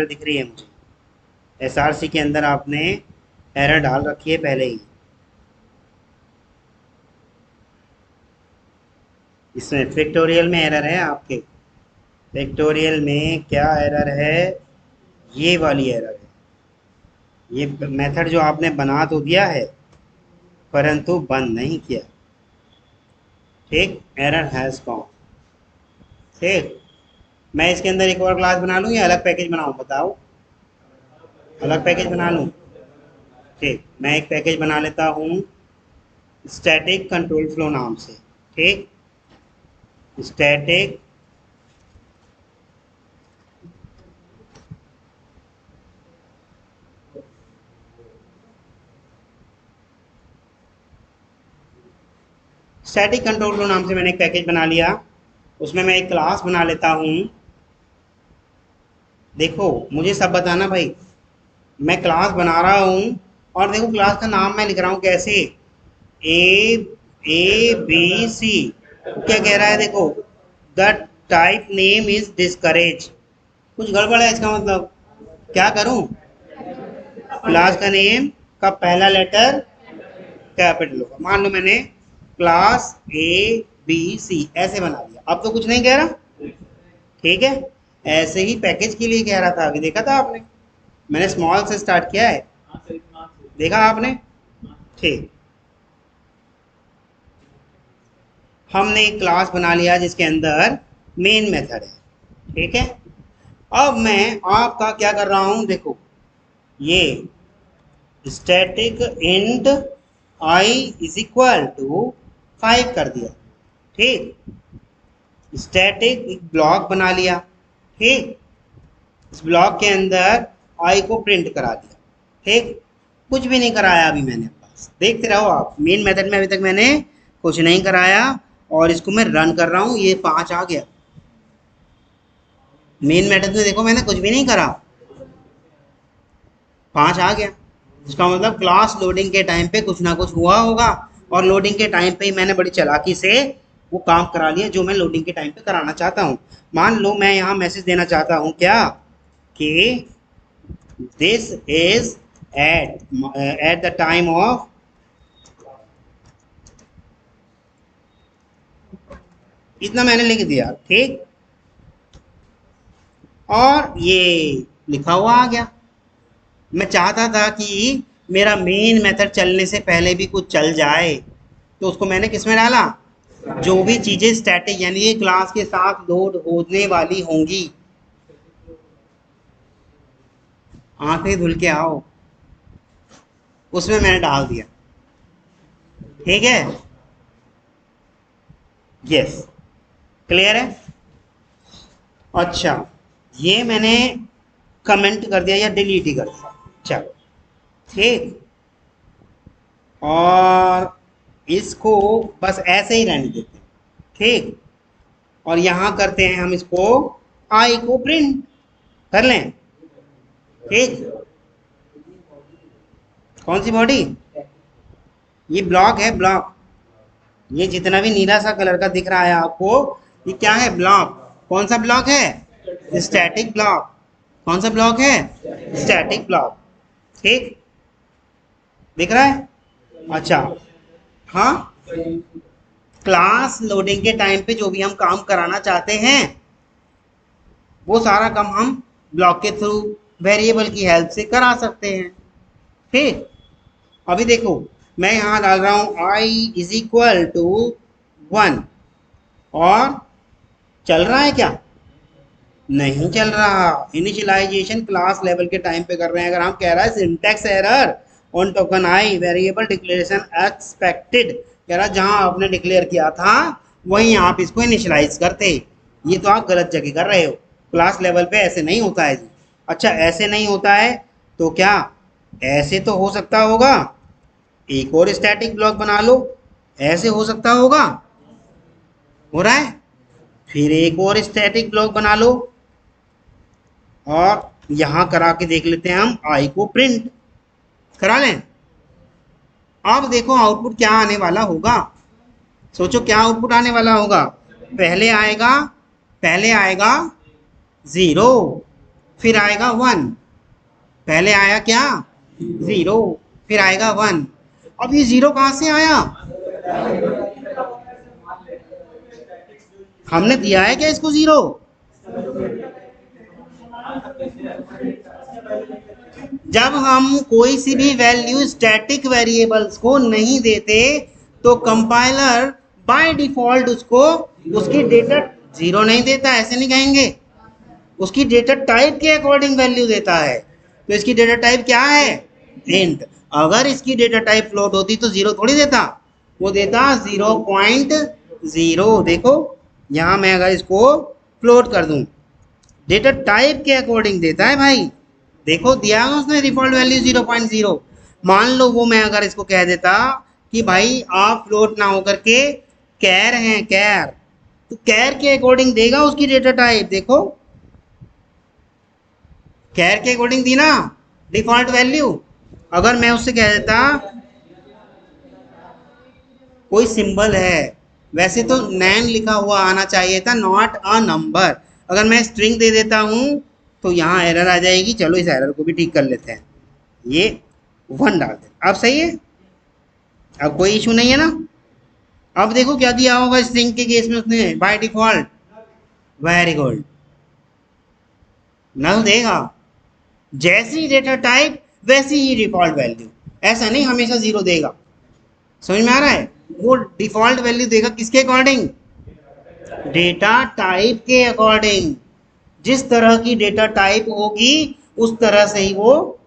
दिख रही है मुझे। एसआरसी के अंदर आपने एरर डाल रखी है पहले ही। इसमें फैक्टोरियल में एरर है आपके। फैक्टोरियल में क्या एरर है? ये वाली एरर है। ये मेथड जो आपने बना तो दिया है परंतु बंद नहीं किया। ठीक, एरर हैज़ गॉन। ठीक, मैं इसके अंदर एक और क्लास बना लूँ या अलग पैकेज बनाऊँ, बताओ। अलग पैकेज बना लूँ। ठीक, मैं एक पैकेज बना लेता हूँ स्टैटिक कंट्रोल फ्लो नाम से। ठीक, स्टैटिक स्टैटिक कंट्रोल फ्लो नाम से मैंने एक पैकेज बना लिया। उसमें मैं एक क्लास बना लेता हूँ। देखो मुझे सब बताना भाई। मैं क्लास बना रहा हूँ और देखो क्लास का नाम मैं लिख रहा हूँ कैसे, ए बी सी। क्या कह रहा है देखो, the type name is discourage. कुछ गड़बड़ है इसका मतलब। क्या करूं? क्लास का नेम का पहला लेटर कैपिटल होगा। मान लो मैंने क्लास A B C ऐसे बना दिया, अब तो कुछ नहीं कह रहा। ठीक है, ऐसे ही पैकेज के लिए कह रहा था, अभी देखा था आपने, मैंने स्मॉल से स्टार्ट किया है, देखा आपने। ठीक, हमने एक क्लास बना लिया जिसके अंदर मेन मेथड है। ठीक है, अब मैं आपका क्या कर रहा हूं, देखो ये static int i is equal to 5 कर दिया। ठीक, स्टैटिक एक ब्लॉक बना लिया। ठीक, इस ब्लॉक के अंदर आई को प्रिंट करा दिया। ठीक, कुछ भी नहीं कराया अभी मैंने, बस देखते रहो आप। मेन मेथड में अभी तक मैंने कुछ नहीं कराया और इसको मैं रन कर रहा हूँ, ये 5 आ गया। मेन मेथड में देखो मैंने कुछ भी नहीं करा, 5 आ गया। इसका मतलब क्लास लोडिंग के टाइम पे कुछ ना कुछ हुआ होगा और लोडिंग के टाइम पे ही मैंने बड़ी चालाकी से वो काम करा लिया जो मैं लोडिंग के टाइम पे कराना चाहता हूँ। मान लो मैं यहाँ मैसेज देना चाहता हूँ क्या, कि this is at the time of इतना मैंने लिख दिया। ठीक, और ये लिखा हुआ आ गया। मैं चाहता था कि मेरा मेन मेथड चलने से पहले भी कुछ चल जाए, तो उसको मैंने किस में डाला, जो भी चीजें स्टैटिक यानी ये क्लास के साथ लोड होने वाली होंगी, आंखें धुल के आओ, उसमें मैंने डाल दिया। ठीक है, यस, क्लियर है। अच्छा, ये मैंने कमेंट कर दिया या डिलीट ही कर दिया, चलो। ठीक, और इसको बस ऐसे ही रहने देते हैं। ठीक, और यहाँ करते हैं हम इसको आई को प्रिंट कर लें। ठीक, कौन सी बॉडी? ये ब्लॉक है, ब्लॉक। ये जितना भी नीला सा कलर का दिख रहा है आपको, ये क्या है, ब्लॉक। कौन सा ब्लॉक है? Static block. कौन सा ब्लॉक है? Static block. ठीक, दिख रहा है। अच्छा, हाँ, क्लास लोडिंग के टाइम पे जो भी हम काम कराना चाहते हैं वो सारा काम हम ब्लॉक के थ्रू वेरिएबल की हेल्प से करा सकते हैं। ठीक, अभी देखो मैं यहाँ डाल रहा हूँ i इज इक्वल टू 1 और चल रहा है क्या? नहीं चल रहा। इनिशियलाइजेशन क्लास लेवल के टाइम पे कर रहे हैं। अगर हम कह रहा है syntax error on token I variable declaration expected, कह रहा जहां आपने डिक्लेयर किया था वहीं आप इसको इनिशियलाइज करते, ये तो आप गलत जगह कर रहे हो। क्लास लेवल पे ऐसे नहीं होता है जी। अच्छा, ऐसे नहीं होता है तो क्या ऐसे तो हो सकता होगा? एक और स्टैटिक ब्लॉक बना लो, ऐसे हो सकता होगा? हो रहा है। फिर एक और स्टैटिक ब्लॉक बना लो और यहां करा के देख लेते हैं हम आई को प्रिंट करा लें। अब देखो आउटपुट क्या आने वाला होगा, सोचो क्या आउटपुट आने वाला होगा। पहले आएगा 0, फिर आएगा 1, पहले आया क्या 0, फिर आएगा 1। अब ये 0 कहां से आया, हमने दिया है क्या इसको 0? जब हम कोई सी भी वैल्यू स्टैटिक वेरिएबल्स को नहीं देते तो कंपाइलर बाय डिफॉल्ट उसको उसकी डेटा 0 नहीं देता, ऐसे नहीं कहेंगे, उसकी डेटा टाइप के अकॉर्डिंग वैल्यू देता है। तो इसकी डेटा टाइप क्या है, इंट। अगर इसकी डेटा टाइप फ्लोट होती तो 0 थोड़ी देता, वो देता 0.0। देखो यहां मैं अगर इसको फ्लोट कर दूं, डेटा टाइप के अकॉर्डिंग देता है भाई। देखो दिया है उसने डिफॉल्ट वैल्यू 0.0। मान लो वो मैं अगर इसको कह देता कि भाई आप फ्लोट ना होकर के कैर हैं, कैर, तो कैर के अकॉर्डिंग देगा उसकी डेटा टाइप। देखो कैर के अकॉर्डिंग दी ना डिफॉल्ट वैल्यू। अगर मैं उससे कह देता कोई सिंबल है, वैसे तो नैन लिखा हुआ आना चाहिए था, नॉट अ नंबर। अगर मैं स्ट्रिंग दे देता हूं तो यहाँ एरर आ जाएगी। चलो इस एरर को भी ठीक कर लेते हैं, ये 1 डाल दे। अब सही है, अब कोई इशू नहीं है ना। अब देखो क्या दिया होगा स्ट्रिंग के केस में उसने बाय डिफॉल्ट, वेरी गुड, नल देगा। जैसी डेटा टाइप वैसी ही डिफॉल्ट वैल्यू, ऐसा नहीं हमेशा 0 देगा। समझ में आ रहा है, वो डिफॉल्ट वैल्यू देगा किसके अकॉर्डिंग, डेटा टाइप के अकॉर्डिंग। जिस तरह की डेटा टाइप होगी उस तरह से ही वो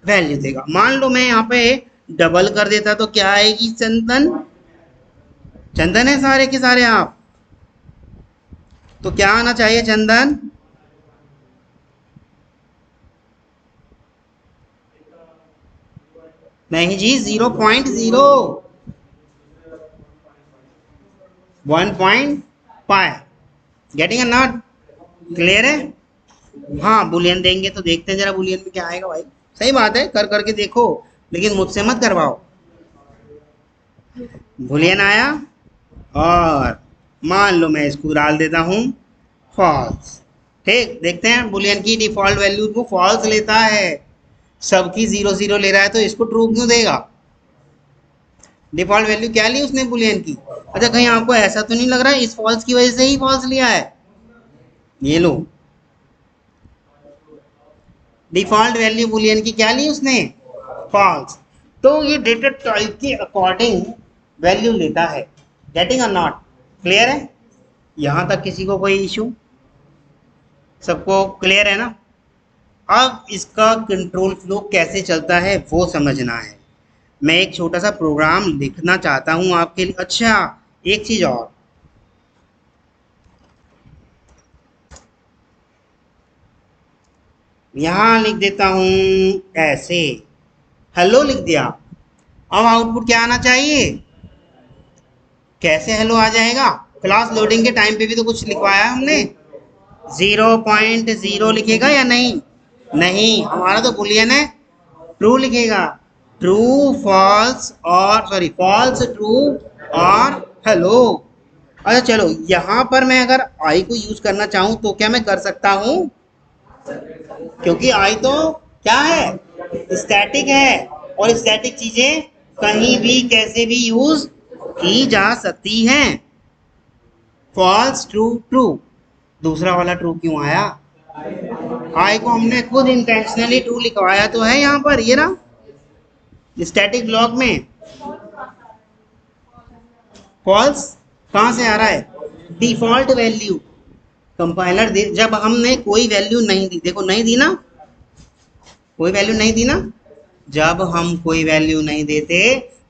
वैल्यू देगा। मान लो मैं यहाँ पे डबल कर देता तो क्या आएगी, चंदन, चंदन है सारे के सारे आप, तो क्या आना चाहिए चंदन, नहीं जी 0.0, 1.5, गेटिंग अ नॉट, क्लियर है। हाँ बुलियन देंगे तो देखते हैं जरा बुलियन में क्या आएगा भाई। सही बात है, कर करके देखो, लेकिन मुझसे मत करवाओ। बुलियन आया और मान लो मैं इसको डाल देता हूं फॉल्स। ठीक, देखते हैं बुलियन की डिफॉल्ट वैल्यू को फॉल्स लेता है, सबकी 0 0 ले रहा है, तो इसको ट्रू क्यों देगा। डिफॉल्ट वैल्यू क्या ली उसने बुलियन की। अच्छा कहीं आपको ऐसा तो नहीं लग रहा है इस फॉल्स की वजह से ही फॉल्स लिया है, ये लो डिफॉल्ट वैल्यू बुलियन की क्या ली उसने, फॉल्स। तो ये डेटा टाइप के अकॉर्डिंग वैल्यू लेता है, गेटिंग और नॉट, क्लियर है। यहां तक किसी को कोई इशू, सबको क्लियर है ना। अब इसका कंट्रोल फ्लो कैसे चलता है वो समझना है। मैं एक छोटा सा प्रोग्राम लिखना चाहता हूं आपके लिए। अच्छा एक चीज और, यहां लिख देता हूं ऐसे, हेलो लिख दिया। अब आउटपुट क्या आना चाहिए, कैसे हेलो आ जाएगा, क्लास लोडिंग के टाइम पे भी तो कुछ लिखवाया है हमने, 0.0 लिखेगा या नहीं, नहीं हमारा तो बुलियन है, ट्रू लिखेगा, ट्रू फॉल्स और सॉरी फॉल्स ट्रू और हेलो। अच्छा चलो यहां पर मैं अगर आई को यूज करना चाहूं तो क्या मैं कर सकता हूं, क्योंकि आई तो क्या है, स्टैटिक है, और स्टैटिक चीजें कहीं भी कैसे भी यूज की जा सकती हैं। फॉल्स ट्रू ट्रू, दूसरा वाला ट्रू क्यों आया, आई को हमने खुद इंटेंशनली ट्रू लिखवाया तो है यहाँ पर, ये ना स्टैटिक ब्लॉक में। फॉल्स कहां से आ रहा है, डिफॉल्ट वैल्यू कंपाइलर दे, जब हमने कोई वैल्यू नहीं दी, देखो नहीं दी ना, कोई वैल्यू नहीं दी ना, जब हम कोई वैल्यू नहीं देते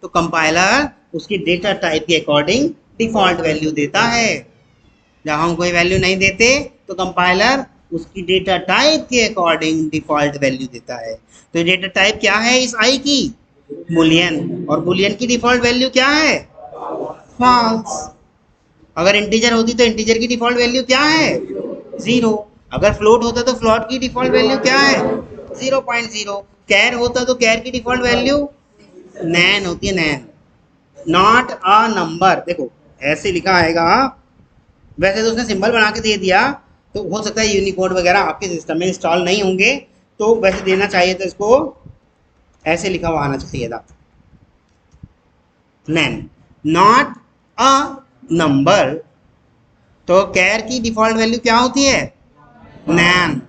तो कंपाइलर उसकी डेटा टाइप के अकॉर्डिंग डिफॉल्ट वैल्यू देता है। जब हम कोई वैल्यू नहीं देते तो कंपाइलर उसकी डेटा टाइप के अकॉर्डिंग डिफॉल्ट वैल्यू देता है। तो डेटा टाइप क्या है इस आई की, बुलियन, और बुलियन की डिफॉल्ट वैल्यू क्या है, फॉल्स। अगर इंटीजर होती तो इंटीजर की डिफॉल्ट वैल्यू क्या है, 0। अगर फ्लोट होता तो फ्लोट की डिफॉल्ट वैल्यू क्या है, 0.0। कैर होता तो कैर की डिफॉल्ट वैल्यू नैन होती है, नैन, नॉट अ नंबर। देखो ऐसे लिखा आएगा, वैसे तो उसने सिंबल बना के दे दिया, तो हो सकता है यूनिकोड वगैरह आपके सिस्टम में इंस्टॉल नहीं होंगे, तो वैसे देना चाहिए तो इसको ऐसे लिखा हुआ आना चाहिए था, नैन, नॉट अ नंबर। तो कैर की डिफॉल्ट वैल्यू क्या होती है, नैन,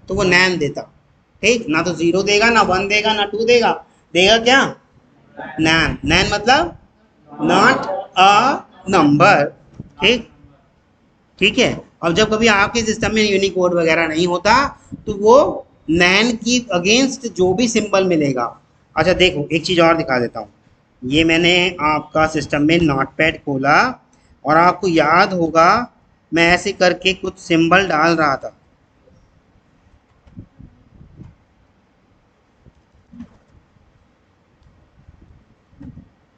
तो वो नैन देता। ठीक, ना तो जीरो देगा, ना वन देगा, ना टू देगा, देगा क्या, नैन। नैन मतलब नॉट अ नंबर। ठीक, ठीक है। अब जब कभी आपके सिस्टम में यूनिकोड वगैरह नहीं होता, तो वो नैन की अगेंस्ट जो भी सिंबल मिलेगा। अच्छा देखो, एक चीज़ और दिखा देता हूँ। ये मैंने आपका सिस्टम में नोटपैड खोला, और आपको याद होगा मैं ऐसे करके कुछ सिंबल डाल रहा था।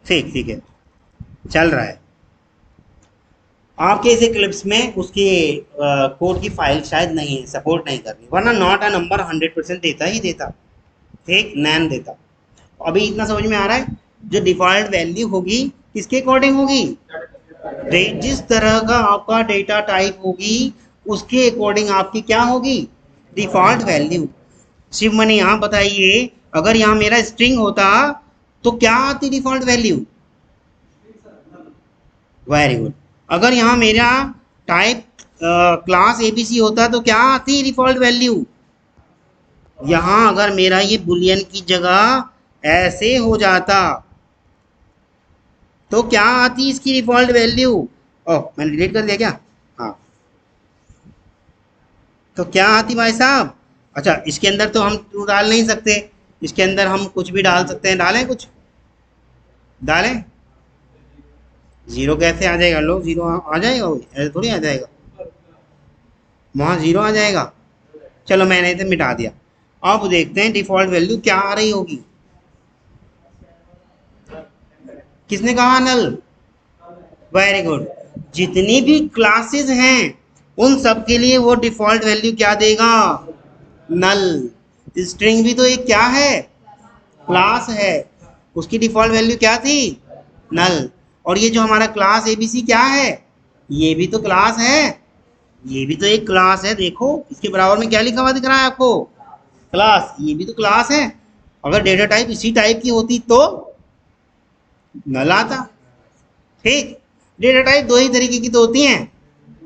ठीक, ठीक है, चल रहा है। आपके इसे क्लिप्स में उसकी कोड की फाइल शायद नहीं है, सपोर्ट नहीं कर रही, वरना नॉट अ नंबर 100% देता ही देता। ठीक, नैन देता। अभी इतना समझ में आ रहा है, जो डिफॉल्ट वैल्यू होगी किसके अकॉर्डिंग होगी, जिस तरह का आपका डेटा टाइप होगी उसके अकॉर्डिंग आपकी क्या होगी, डिफॉल्ट वैल्यू। शिवमणि आप बताइए, अगर यहाँ मेरा स्ट्रिंग होता तो क्या आती डिफॉल्ट वैल्यू, वेरी गुड। अगर यहाँ मेरा टाइप क्लास एबीसी होता तो क्या आती डिफॉल्ट वैल्यू, यहाँ अगर मेरा ये बुलियन की जगह ऐसे हो जाता तो क्या आती इसकी डिफॉल्ट वैल्यू। ओह, मैंने डिलीट कर दिया क्या, हाँ, तो क्या आती भाई साहब। अच्छा, इसके अंदर तो हम ट्रू डाल नहीं सकते, इसके अंदर हम कुछ भी डाल सकते हैं, डालें कुछ, डालें, जीरो कैसे आ जाएगा, लो जीरो आ जाएगा, वो ऐसे थोड़ी आ जाएगा, वहाँ जीरो आ जाएगा। चलो मैंने इसे मिटा दिया। अब देखते हैं डिफॉल्ट वैल्यू क्या आ रही होगी। किसने कहा नल, वेरी गुड। जितनी भी क्लासेस हैं उन सब के लिए वो डिफॉल्ट वैल्यू क्या देगा, नल। स्ट्रिंग भी तो एक क्या है, क्लास है, उसकी डिफॉल्ट वैल्यू क्या थी, नल। और ये जो हमारा क्लास एबीसी क्या है, ये भी तो क्लास है, ये भी तो एक क्लास है। देखो इसके बराबर में क्या लिखा हुआ दिख रहा है आपको, क्लास, ये भी तो क्लास है। अगर डेटा टाइप इसी टाइप की होती तो नल आता। ठीक, डेटा टाइप दो ही तरीके की तो होती हैं,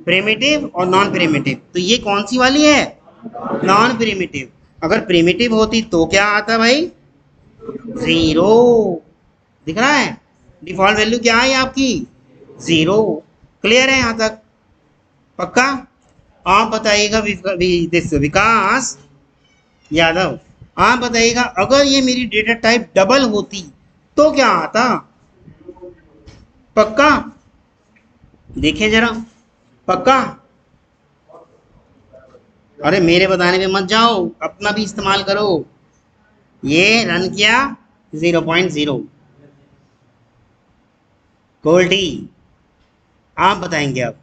प्रिमिटिव और नॉन प्रिमिटिव। तो ये कौन सी वाली है, नॉन प्रिमिटिव। अगर प्रिमिटिव होती तो क्या आता भाई, जीरो। दिख रहा है, डिफॉल्ट वैल्यू क्या है आपकी, जीरो। क्लियर है यहाँ तक, पक्का। आप बताइएगा विकास यादव, आप बताइएगा अगर ये मेरी डेटा टाइप डबल होती तो क्या आता, पक्का, देखें जरा, पक्का। अरे मेरे बताने पे मत जाओ, अपना भी इस्तेमाल करो। ये रन किया 0.0, गोल्डी। आप बताएंगे अब,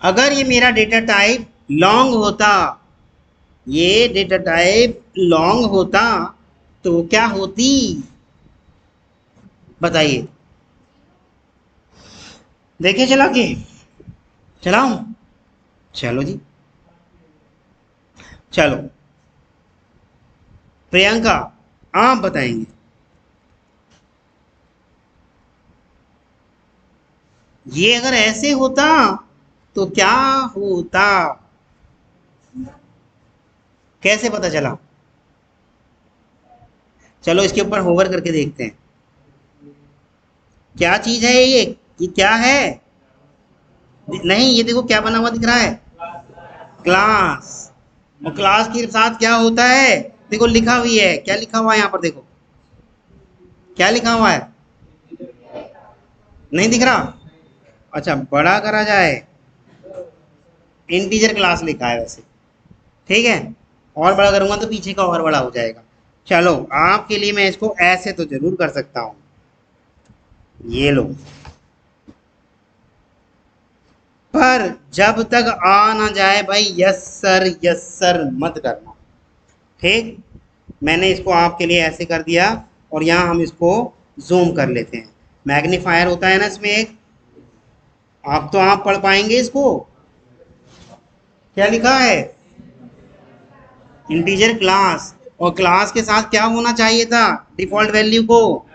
अगर ये मेरा डेटा टाइप लॉन्ग होता, ये डेटा टाइप लॉन्ग होता तो क्या होती, बताइए। देखिए चला के, चलाऊं, चलो जी, चलो प्रियंका आप बताएंगे, ये अगर ऐसे होता तो क्या होता, कैसे पता चला। चलो इसके ऊपर होवर करके देखते हैं, क्या चीज है ये क्या है, नहीं ये देखो क्या बना हुआ दिख रहा है, क्लास। और क्लास के साथ क्या होता है, देखो लिखा हुई है, क्या लिखा हुआ है यहाँ पर, देखो क्या लिखा हुआ है, नहीं दिख रहा। अच्छा, बड़ा करा जाए, इंटीजर क्लास लिखा है वैसे, ठीक है, और बड़ा करूंगा तो पीछे का और बड़ा हो जाएगा। चलो आपके लिए मैं इसको ऐसे तो जरूर कर सकता हूं, ये लो, पर जब तक आ ना जाए भाई यस सर मत करना। ठीक, मैंने इसको आपके लिए ऐसे कर दिया, और यहाँ हम इसको जूम कर लेते हैं, मैग्नीफायर होता है ना इसमें एक, आप तो आप पढ़ पाएंगे इसको, क्या लिखा है? इंटीजर क्लास, और क्लास के साथ क्या होना चाहिए था? डिफॉल्ट वैल्यू को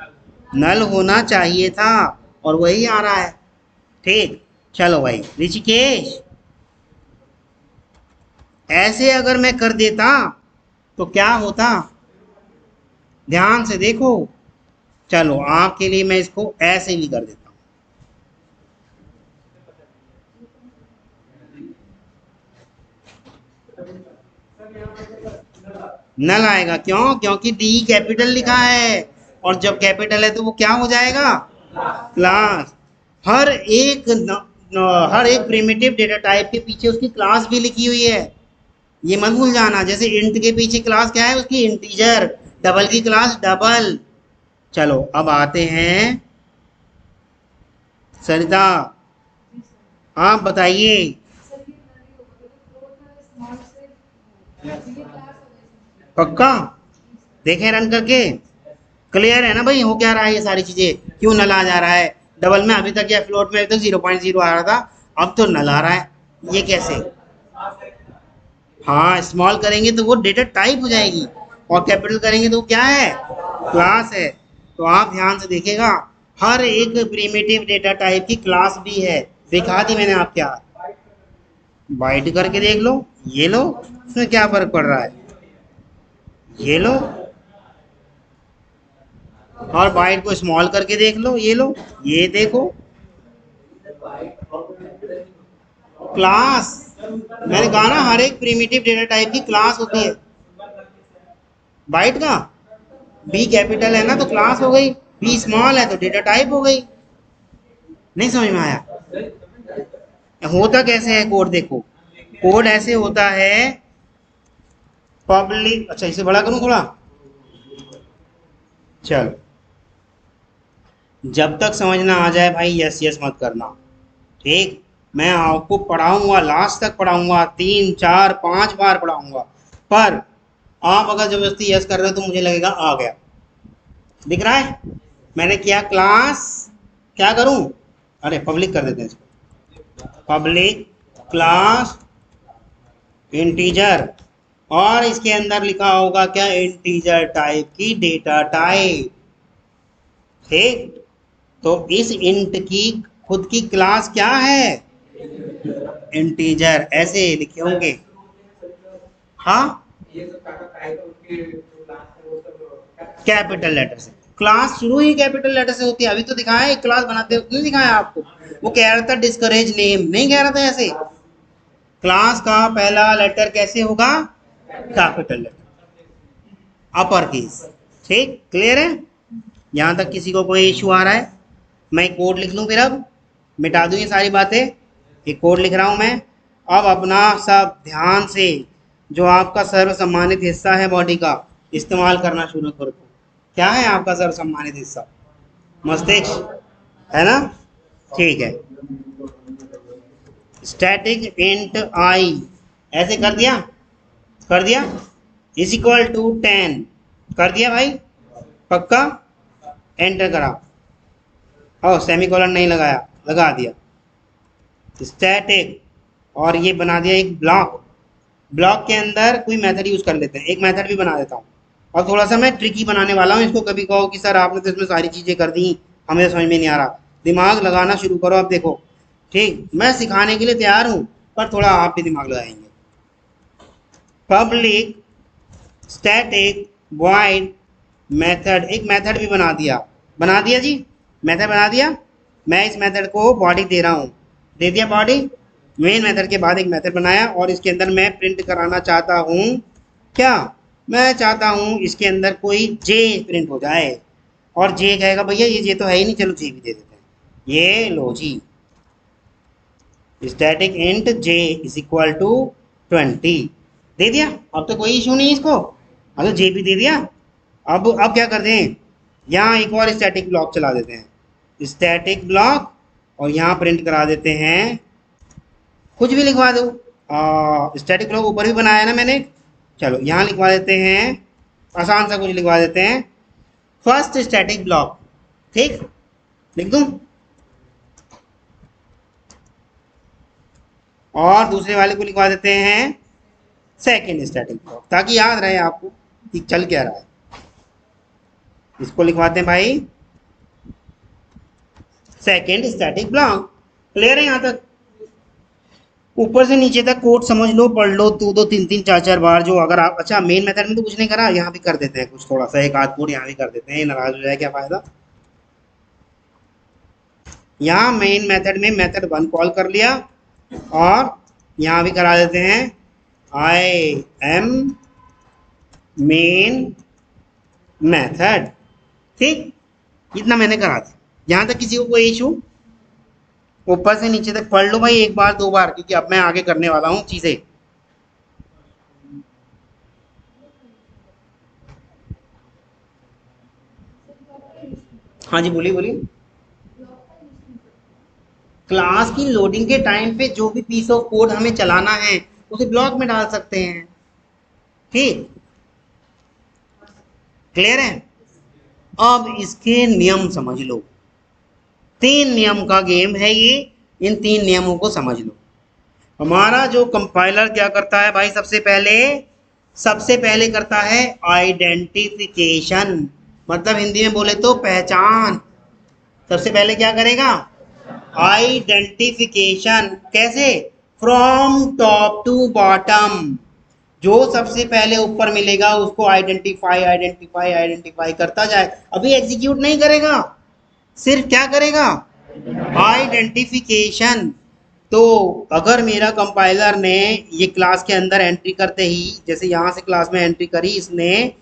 नल होना चाहिए था, और वही आ रहा है। ठीक, चलो भाई ऋषिकेश, ऐसे अगर मैं कर देता तो क्या होता? ध्यान से देखो। चलो आपके लिए मैं इसको ऐसे भी कर देता हूं। नल आएगा, क्यों? क्योंकि डी कैपिटल लिखा है, और जब कैपिटल है तो वो क्या हो जाएगा? क्लास। हर एक हर एक प्रिमिटिव डेटा टाइप के पीछे उसकी क्लास भी लिखी हुई है, ये मत भूल जाना। जैसे इंट के पीछे क्लास क्या है उसकी? इंटीजर। डबल की क्लास डबल। चलो अब आते हैं सरिता, आप बताइए। पक्का? देखें रन करके, क्लियर है ना भाई हो क्या रहा है? ये सारी चीजें क्यों नल आ जा रहा है? डबल में अभी तक या फ्लोट में अभी तक 0.0 आ रहा था, अब तो नल आ रहा है, ये कैसे? हाँ, स्मॉल करेंगे तो वो डेटा टाइप हो जाएगी, और कैपिटल करेंगे तो वो क्या है? क्लास है। तो आप ध्यान से देखिएगा, हर एक प्रिमिटिव डेटा टाइप की क्लास भी है। दिखा दी मैंने आपके हाथ, बाइट करके देख लो, ये लो, उसमें क्या फर्क पड़ रहा है? ये लो, और बाइट को स्मॉल करके देख लो, ये लो, ये देखो, क्लास। मैंने कहा ना हर एक प्रिमिटिव डेटा टाइप की क्लास होती है। बाइट का बी कैपिटल है ना तो क्लास हो गई, बी स्मॉल है तो डेटा टाइप हो गई। नहीं समझ में आया? होता कैसे है कोड? देखो, कोड ऐसे होता है, पब्लिक, अच्छा इसे बड़ा करूं थोड़ा, चलो, जब तक समझ ना आ जाए भाई यस यस मत करना, ठीक? मैं आपको पढ़ाऊंगा, लास्ट तक पढ़ाऊंगा, 3 4 5 बार पढ़ाऊंगा, पर आप अगर जबरदस्ती यस कर रहे हो तो मुझे लगेगा आ गया। दिख रहा है? मैंने किया क्लास, क्या करूं? अरे पब्लिक कर देते हैं इसको, पब्लिक क्लास इंटीजर, और इसके अंदर लिखा होगा क्या? इंटीजर टाइप की डेटा टाइप। ठीक, तो इस इंट की खुद की क्लास क्या है? इंटीजर, ऐसे लिखे होंगे। हाँ, कैपिटल लेटर से क्लास शुरू ही कैपिटल लेटर से होती है। अभी तो दिखाया एक क्लास बनाते वक्त नहीं दिखाया आपको? वो कह रहा था डिस्करेज नेम, नहीं कह रहा था ऐसे? क्लास का पहला लेटर कैसे होगा? Capital letter, upper case. ठीक, क्लियर है? यहां तक किसी को कोई इशू आ रहा है? मैं कोड लिख लूं फिर, अब मिटा दूं ये सारी बातें। एक कोड लिख रहा हूं मैं। अब अपना सब ध्यान से, जो आपका सर्व सम्मानित हिस्सा है बॉडी का, इस्तेमाल करना शुरू कर दो। क्या है आपका सर्व सम्मानित हिस्सा? मस्तिष्क, है ना? ठीक है, स्टैटिक इंट आई, ऐसे कर दिया? कर दिया, इज इक्वल टू 10, कर दिया भाई? पक्का? एंटर करा, और सेमीकोलन नहीं लगाया, लगा दिया स्टैटिक, और ये बना दिया एक ब्लॉक। ब्लॉक के अंदर कोई मेथड यूज कर लेते हैं, एक मेथड भी बना देता हूँ। और थोड़ा सा मैं ट्रिकी बनाने वाला हूँ इसको, कभी कहो कि सर आपने तो इसमें सारी चीजें कर दी, हमें समझ में नहीं आ रहा। दिमाग लगाना शुरू करो, अब देखो। ठीक, मैं सिखाने के लिए तैयार हूँ, पर थोड़ा आप भी दिमाग लगाएंगे। पब्लिक स्टैटिक वॉइड मेथड, एक मेथड भी बना दिया। बना दिया जी, मेथड बना दिया। मैं इस मेथड को बॉडी दे रहा हूँ, दे दिया बॉडी। मेन मेथड के बाद एक मेथड बनाया, और इसके अंदर मैं प्रिंट कराना चाहता हूँ क्या? मैं चाहता हूँ इसके अंदर कोई जे प्रिंट हो जाए, और जे कहेगा भैया ये जे तो है ही नहीं, चलो जे भी दे देते हैं। ये लो जी, static int J is equal to 20, दे दिया। अब तो कोई इशू नहीं इसको, अब तो जे भी दे दिया। अब क्या करते हैं, यहाँ एक और स्टैटिक ब्लॉक चला देते हैं, स्टैटिक ब्लॉक, और यहाँ प्रिंट करा देते हैं, कुछ भी लिखवा दो। स्टैटिक ब्लॉक ऊपर भी बनाया है ना मैंने, चलो यहाँ लिखवा देते हैं, आसान सा कुछ लिखवा देते हैं, फर्स्ट स्टैटिक ब्लॉक। ठीक, लिख दूँ? और दूसरे वाले को लिखवा देते हैं सेकेंड स्टैटिक ब्लॉक, ताकि याद रहे आपको कि चल क्या रहा है। इसको लिखवाते हैं भाई सेकेंड स्टैटिक ब्लॉक। क्लियर है यहाँ तक? ऊपर से नीचे तक कोड समझ लो, पढ़ लो, दो तीन तीन चार चार बार। जो अगर आप अच्छा मेन मेथड में तो कुछ नहीं करा, यहाँ भी कर देते हैं कुछ, थोड़ा सा एक आध कोड यहाँ भी कर देते हैं, नाराज हो जाए क्या फायदा। यहाँ मेन मेथड में मेथड 1 कॉल कर लिया और यहाँ भी करा देते हैं आई एम मेन मेथड। ठीक, इतना मैंने करा दिया। यहाँ तक किसी को कोई इशू? ऊपर से नीचे तक पढ़ लो भाई एक बार दो बार, क्योंकि अब मैं आगे करने वाला हूँ चीजें। हाँ जी बोलिए बोलिए। क्लास की लोडिंग के टाइम पे जो भी पीस ऑफ कोड हमें चलाना है उसे ब्लॉक में डाल सकते हैं। ठीक, क्लियर है? अब इसके नियम समझ लो। 3 नियम का गेम है ये, इन 3 नियमों को समझ लो। हमारा जो कंपाइलर क्या करता है भाई, सबसे पहले करता है आइडेंटिफिकेशन, मतलब हिंदी में बोले तो पहचान। सबसे पहले क्या करेगा? आइडेंटिफिकेशन। कैसे? From top to bottom. जो सबसे पहले ऊपर मिलेगा उसको आइडेंटिफाई आइडेंटिफाई आइडेंटिफाई करता जाए। अभी एग्जीक्यूट नहीं करेगा, सिर्फ क्या करेगा? आइडेंटिफिकेशन। तो अगर मेरा कंपाइलर ने ये क्लास के अंदर एंट्री करते ही, जैसे यहाँ से क्लास में एंट्री करी इसने,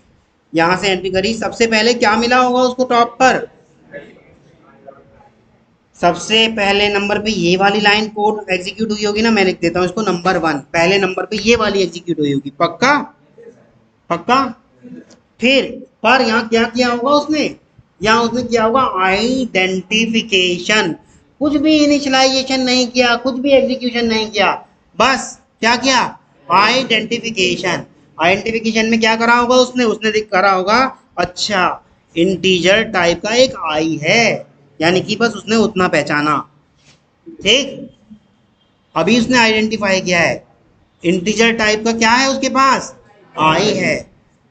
यहाँ से एंट्री करी, सबसे पहले क्या मिला होगा उसको टॉप पर? सबसे पहले नंबर पे ये वाली लाइन कोड एग्जीक्यूट हुई होगी ना, मैं लिख देता हूँ इसको नंबर 1। पहले नंबर पे ये वाली एग्जीक्यूट हुई होगी, पक्का? पक्का। फिर पर यहाँ क्या किया होगा उसने? यहाँ उसने किया होगा आइडेंटिफिकेशन। कुछ भी इनिशियलाइजेशन नहीं किया, कुछ भी एग्जीक्यूशन नहीं किया, बस क्या किया? आइडेंटिफिकेशन। आइडेंटिफिकेशन में क्या करा होगा उसने देख करा होगा, अच्छा इंटीजर टाइप का एक आई है, यानी कि बस उसने उतना पहचाना। ठीक, अभी उसने आइडेंटिफाई किया है इंटीजर टाइप का क्या है उसके पास? आई है।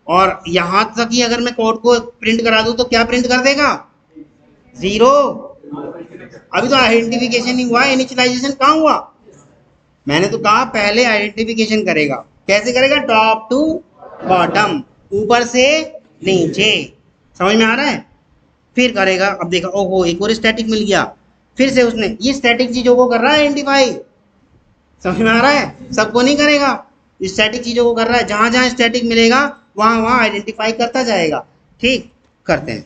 और यहां तक कि अगर मैं कोड को प्रिंट करा दूं तो क्या प्रिंट कर देगा? 0। अभी तो आइडेंटिफिकेशन नहीं हुआ, इनिशियलाइजेशन कहाँ हुआ? मैंने तो कहा पहले आइडेंटिफिकेशन करेगा। कैसे करेगा? टॉप टू बॉटम, ऊपर से नीचे। समझ में आ रहा है? फिर करेगा, अब देखा ओहो एक और स्टैटिक मिल गया, फिर से उसने ये स्टैटिक चीजों को कर रहा है आइडेंटिफाई। समझ में आ रहा है? सबको नहीं करेगा, स्टैटिक चीजों को कर रहा है, जहां जहां स्टैटिक मिलेगा वहां वहां आइडेंटिफाई करता जाएगा। ठीक, करते हैं।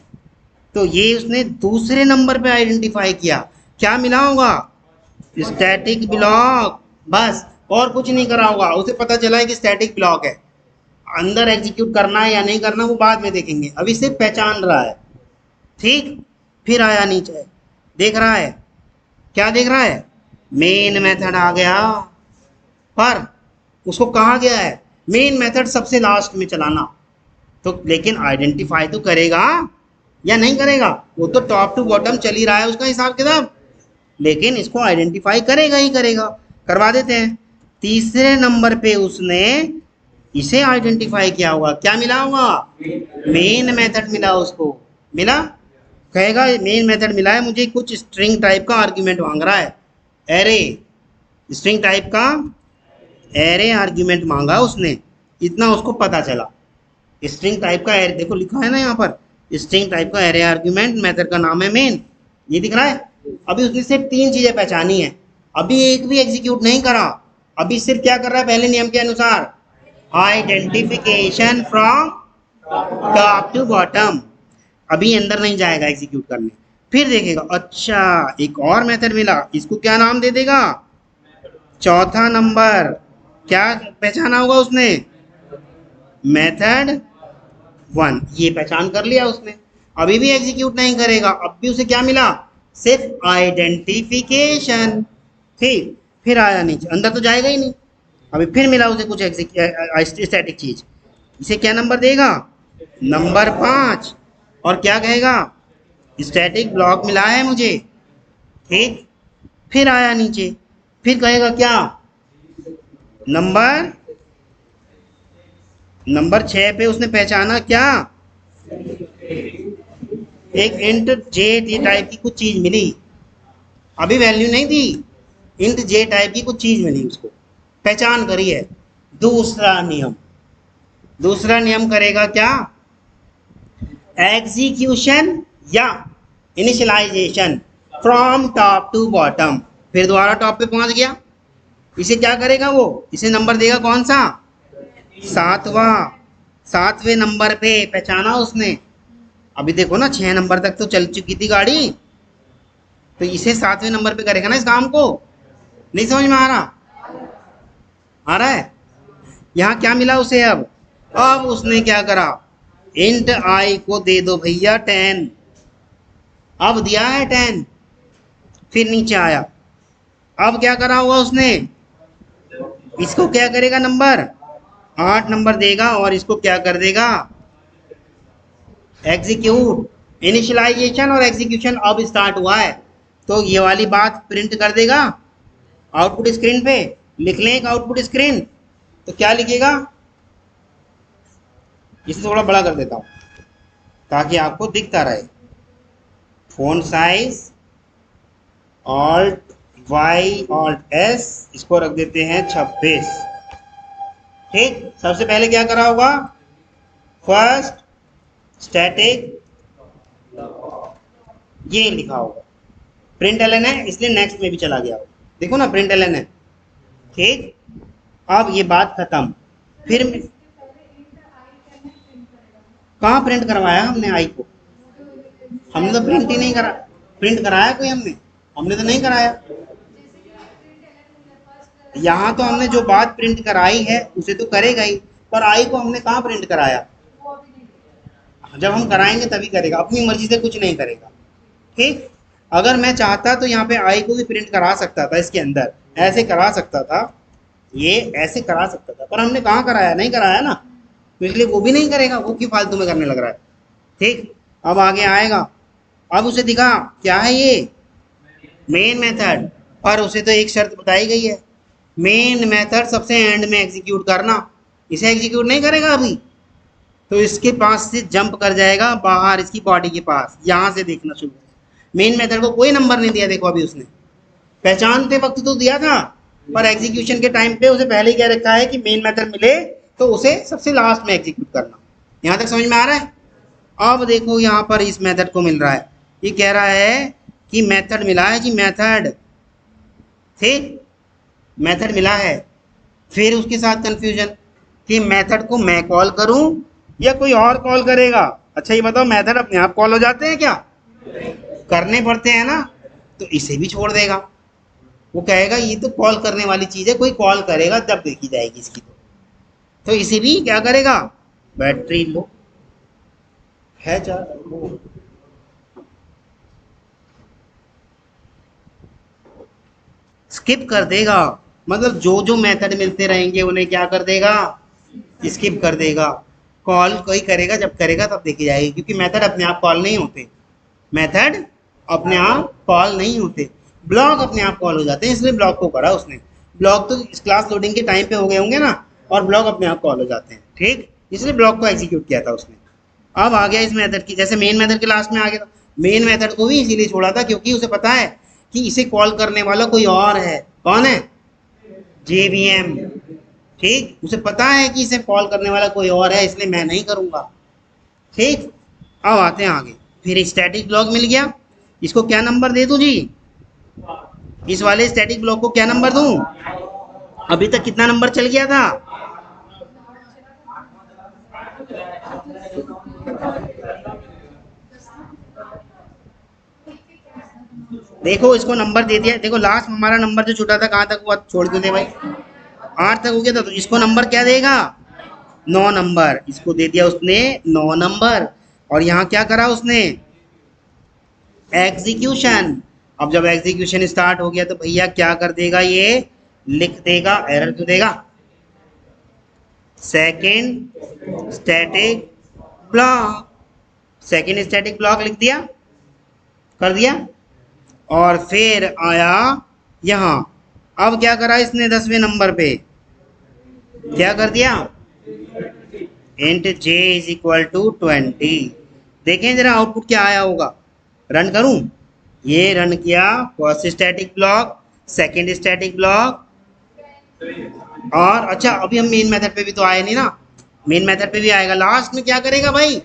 तो ये उसने दूसरे नंबर पे आइडेंटिफाई किया, क्या मिला होगा? Static block. बस, और कुछ नहीं करा होगा, उसे पता चला है कि स्टैटिक ब्लॉक है। अंदर एग्जीक्यूट करना है या नहीं करना वो बाद में देखेंगे, अभी सिर्फ पहचान रहा है। ठीक, फिर आया नीचे, देख रहा है, क्या देख रहा है? मेन मेथड आ गया, पर उसको कहा गया है मेन मेथड सबसे लास्ट में चलाना। तो लेकिन आइडेंटिफाई तो करेगा या नहीं करेगा? वो तो टॉप टू बॉटम चल ही रहा है उसका हिसाब किताब, लेकिन इसको आइडेंटिफाई करेगा ही करेगा। करवा देते हैं। तीसरे नंबर पे उसने इसे आइडेंटिफाई किया होगा, क्या मिला होगा? मेन मेथड मिला उसको, मिला। कहेगा मेन मेथड मिला है मुझे, कुछ स्ट्रिंग टाइप का आर्ग्यूमेंट मांग रहा है, एरे, स्ट्रिंग टाइप का एरे आर्ग्यूमेंट मांगा उसने, इतना उसको पता चला। स्ट्रिंग टाइप का एरे, देखो लिखा है ना यहाँ पर, स्ट्रिंग टाइप का एरे आर्ग्यूमेंट, मेथड का नाम है मेन, ये दिख रहा है। अभी उसने सिर्फ 3 चीजें पहचानी है, अभी एक भी एग्जीक्यूट नहीं करा, अभी सिर्फ क्या कर रहा है? पहले नियम के अनुसार identification from top to bottom, अभी अंदर नहीं जाएगा एग्जीक्यूट करने। फिर देखेगा अच्छा एक और मेथड मिला, इसको क्या नाम दे देगा? चौथा नंबर क्या पहचाना होगा उसने? मेथड 1, ये पहचान कर लिया उसने। अभी भी एग्जीक्यूट नहीं करेगा, अब भी उसे क्या मिला? सिर्फ आइडेंटिफिकेशन। ठीक, फिर आया नीचे, अंदर तो जाएगा ही नहीं। अभी फिर मिला उसे कुछ स्टैटिक चीज, इसे क्या नंबर देगा? नंबर 5। और क्या कहेगा? स्टैटिक ब्लॉक मिला है मुझे। ठीक, फिर आया नीचे, फिर कहेगा क्या? नंबर नंबर 6 पे उसने पहचाना क्या, एक इंट जे टाइप की कुछ चीज मिली, अभी वैल्यू नहीं दी, इंट जे टाइप की कुछ चीज मिली, उसको पहचान करी है। दूसरा नियम करेगा क्या, एग्जीक्यूशन या initialization from top to bottom. फिर दोबारा टॉप पे पहुंच गया, इसे क्या करेगा, वो इसे नंबर देगा कौन सा, सातवां। सातवें नंबर पे पहचाना उसने, अभी देखो ना 6 नंबर तक तो चल चुकी थी गाड़ी, तो इसे 7वें नंबर पे करेगा ना इस काम को। नहीं समझ में आ रहा है। यहाँ क्या मिला उसे, अब उसने क्या करा, इंट आई को दे दो भैया 10, अब दिया है 10, फिर नीचे आया, अब क्या करा हुआ उसने, इसको क्या करेगा, नंबर 8 नंबर देगा और इसको क्या कर देगा, एग्जीक्यूट। इनिशियलाइजेशन और एग्जीक्यूशन अब स्टार्ट हुआ है, तो ये वाली बात प्रिंट कर देगा आउटपुट स्क्रीन पे। लिख लें एक आउटपुट स्क्रीन, तो क्या लिखेगा, इसे थोड़ा बड़ा कर देता हूं ताकि आपको दिखता रहे। Font size alt Y alt S, इसको रख देते हैं 26। ठीक, सबसे पहले क्या करा होगा, फर्स्ट स्टैटिक, ये लिखा होगा, प्रिंट एलन है इसलिए नेक्स्ट में भी चला गया होगा, देखो ना प्रिंट एलन है। ठीक, अब ये बात खत्म। फिर कहाँ प्रिंट करवाया हमने आई को, हमने तो प्रिंट ही नहीं करा, प्रिंट कराया कोई हमने तो नहीं कराया। यहाँ तो हमने जो बात प्रिंट कराई है उसे तो करेगा ही, पर आई को हमने कहाँ प्रिंट कराया, जब हम कराएंगे तभी करेगा, अपनी मर्जी से कुछ नहीं करेगा। ठीक, अगर मैं चाहता तो यहाँ पे आई को भी प्रिंट करा सकता था, इसके अंदर ऐसे करा सकता था, ये ऐसे करा सकता था, पर हमने कहाँ कराया, नहीं कराया ना, तो इसलिए वो भी नहीं करेगा, वो क्यों फालतू में करने लग रहा है। ठीक, अब आगे आएगा, अब उसे दिखा क्या है ये, मेन मेथड, पर उसे तो एक शर्त बताई गई है, मेन मेथड सबसे एंड में एग्जीक्यूट करना, इसे एग्जीक्यूट नहीं करेगा अभी, तो इसके पास से जंप कर जाएगा बाहर, इसकी बॉडी के पास, यहां से देखना शुरू। मेन मेथड को कोई नंबर नहीं दिया, देखो अभी उसने पहचानते वक्त तो दिया था, पर एग्जीक्यूशन के टाइम पे उसे पहले ही कह रखा है कि मेन मेथड मिले तो उसे सबसे लास्ट में एग्जीक्यूट करना। यहां तक समझ में आ रहा है। अब देखो यहाँ पर इस मेथड को मिल रहा है, ये कह रहा है कि मेथड मिला है जी, मेथड, ठीक, मेथड मिला है। फिर उसके साथ कंफ्यूजन कि मेथड को मैं कॉल करूं या कोई और कॉल करेगा। अच्छा ये बताओ, मेथड अपने आप कॉल हो जाते हैं क्या, करने पड़ते हैं ना, तो इसे भी छोड़ देगा, वो कहेगा ये तो कॉल करने वाली चीज है, कोई कॉल करेगा जब देखी जाएगी इसकी, तो इसे भी क्या करेगा, बैटरी लो है स्किप कर देगा, मतलब जो जो मेथड मिलते रहेंगे उन्हें क्या कर देगा, स्किप कर देगा। कॉल कोई करेगा जब करेगा तब देखी जाएगी, क्योंकि मेथड अपने आप कॉल नहीं होते, मेथड अपने आप कॉल नहीं होते, ब्लॉक अपने आप कॉल हो जाते हैं, इसलिए ब्लॉक को करा उसने। ब्लॉक तो इस क्लास लोडिंग के टाइम पे हो गए होंगे ना, और ब्लॉक अपने आप कॉल हो जाते हैं। ठीक, इसलिए ब्लॉक को एग्जीक्यूट किया था उसने। अब आ गया इस मेथड की, जैसे मेन मेथड के लास्ट में आ गया, मेन मेथड को भी इसीलिए छोड़ा था क्योंकि उसे पता है कि इसे कॉल करने वाला कोई और है, कौन है, JVM। ठीक, उसे पता है कि इसे कॉल करने वाला कोई और है, इसलिए मैं नहीं करूंगा। ठीक, अब आते हैं आगे, फिर स्टैटिक ब्लॉक मिल गया, इसको क्या नंबर दे दूं जी, इस वाले स्टैटिक ब्लॉक को क्या नंबर दूं, अभी तक कितना नंबर चल गया था, देखो इसको नंबर दे दिया, देखो लास्ट हमारा नंबर जो छूटा था कहाँ तक हुआ, छोड़ क्यों दे भाई, 8 तक हो गया था, तो इसको नंबर क्या देगा, 9 नंबर, इसको दे दिया उसने 9 नंबर। और यहाँ क्या करा उसने, एग्जीक्यूशन। अब जब एग्जीक्यूशन स्टार्ट हो गया तो भैया क्या कर देगा, ये लिख देगा, एरर क्यों देगा, second static block, second static block लिख दिया, कर दिया। और फिर आया यहाँ, अब क्या करा इसने 10वें नंबर पे, क्या कर दिया, int J is equal to 20। देखें जरा आउटपुट क्या आया होगा, रन करूं, ये रन किया, first static block, second static block, और अच्छा अभी हम मेन मेथड पे भी तो आए नहीं ना, मेन मेथड पे भी आएगा, लास्ट में क्या करेगा भाई,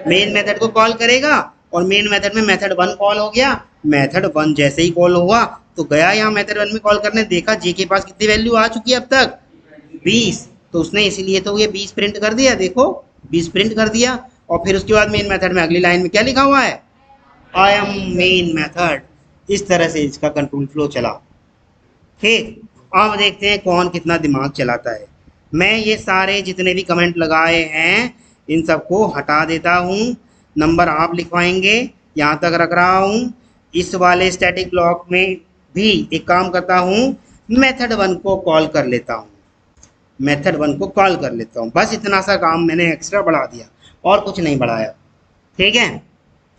मेन मेथड को कॉल करेगा, और मेन मेथड में मेथड 1 कॉल हो गया, मेथड 1 जैसे ही कॉल हुआ तो गया यहाँ मेथड 1 में कॉल करने, देखा जे के पास कितनी वैल्यू आ चुकी है अब तक 20, तो उसने इसीलिए तो ये 20 प्रिंट कर दिया, देखो 20 प्रिंट कर दिया, और फिर उसके बाद मेन मेथड में अगली लाइन में क्या लिखा हुआ है, आई एम मेन मेथड। इस तरह से इसका कंट्रोल फ्लो चला। ठीक, अब देखते हैं कौन कितना दिमाग चलाता है। मैं ये सारे जितने भी कमेंट लगाए हैं इन सबको हटा देता हूँ, नंबर आप लिखवाएंगे, यहाँ तक रख रहा हूँ। इस वाले स्टैटिक ब्लॉक में भी एक काम करता हूँ, मेथड 1 को कॉल कर लेता हूँ, मेथड 1 को कॉल कर लेता हूँ, बस इतना सा काम मैंने एक्स्ट्रा बढ़ा दिया और कुछ नहीं बढ़ाया। ठीक है,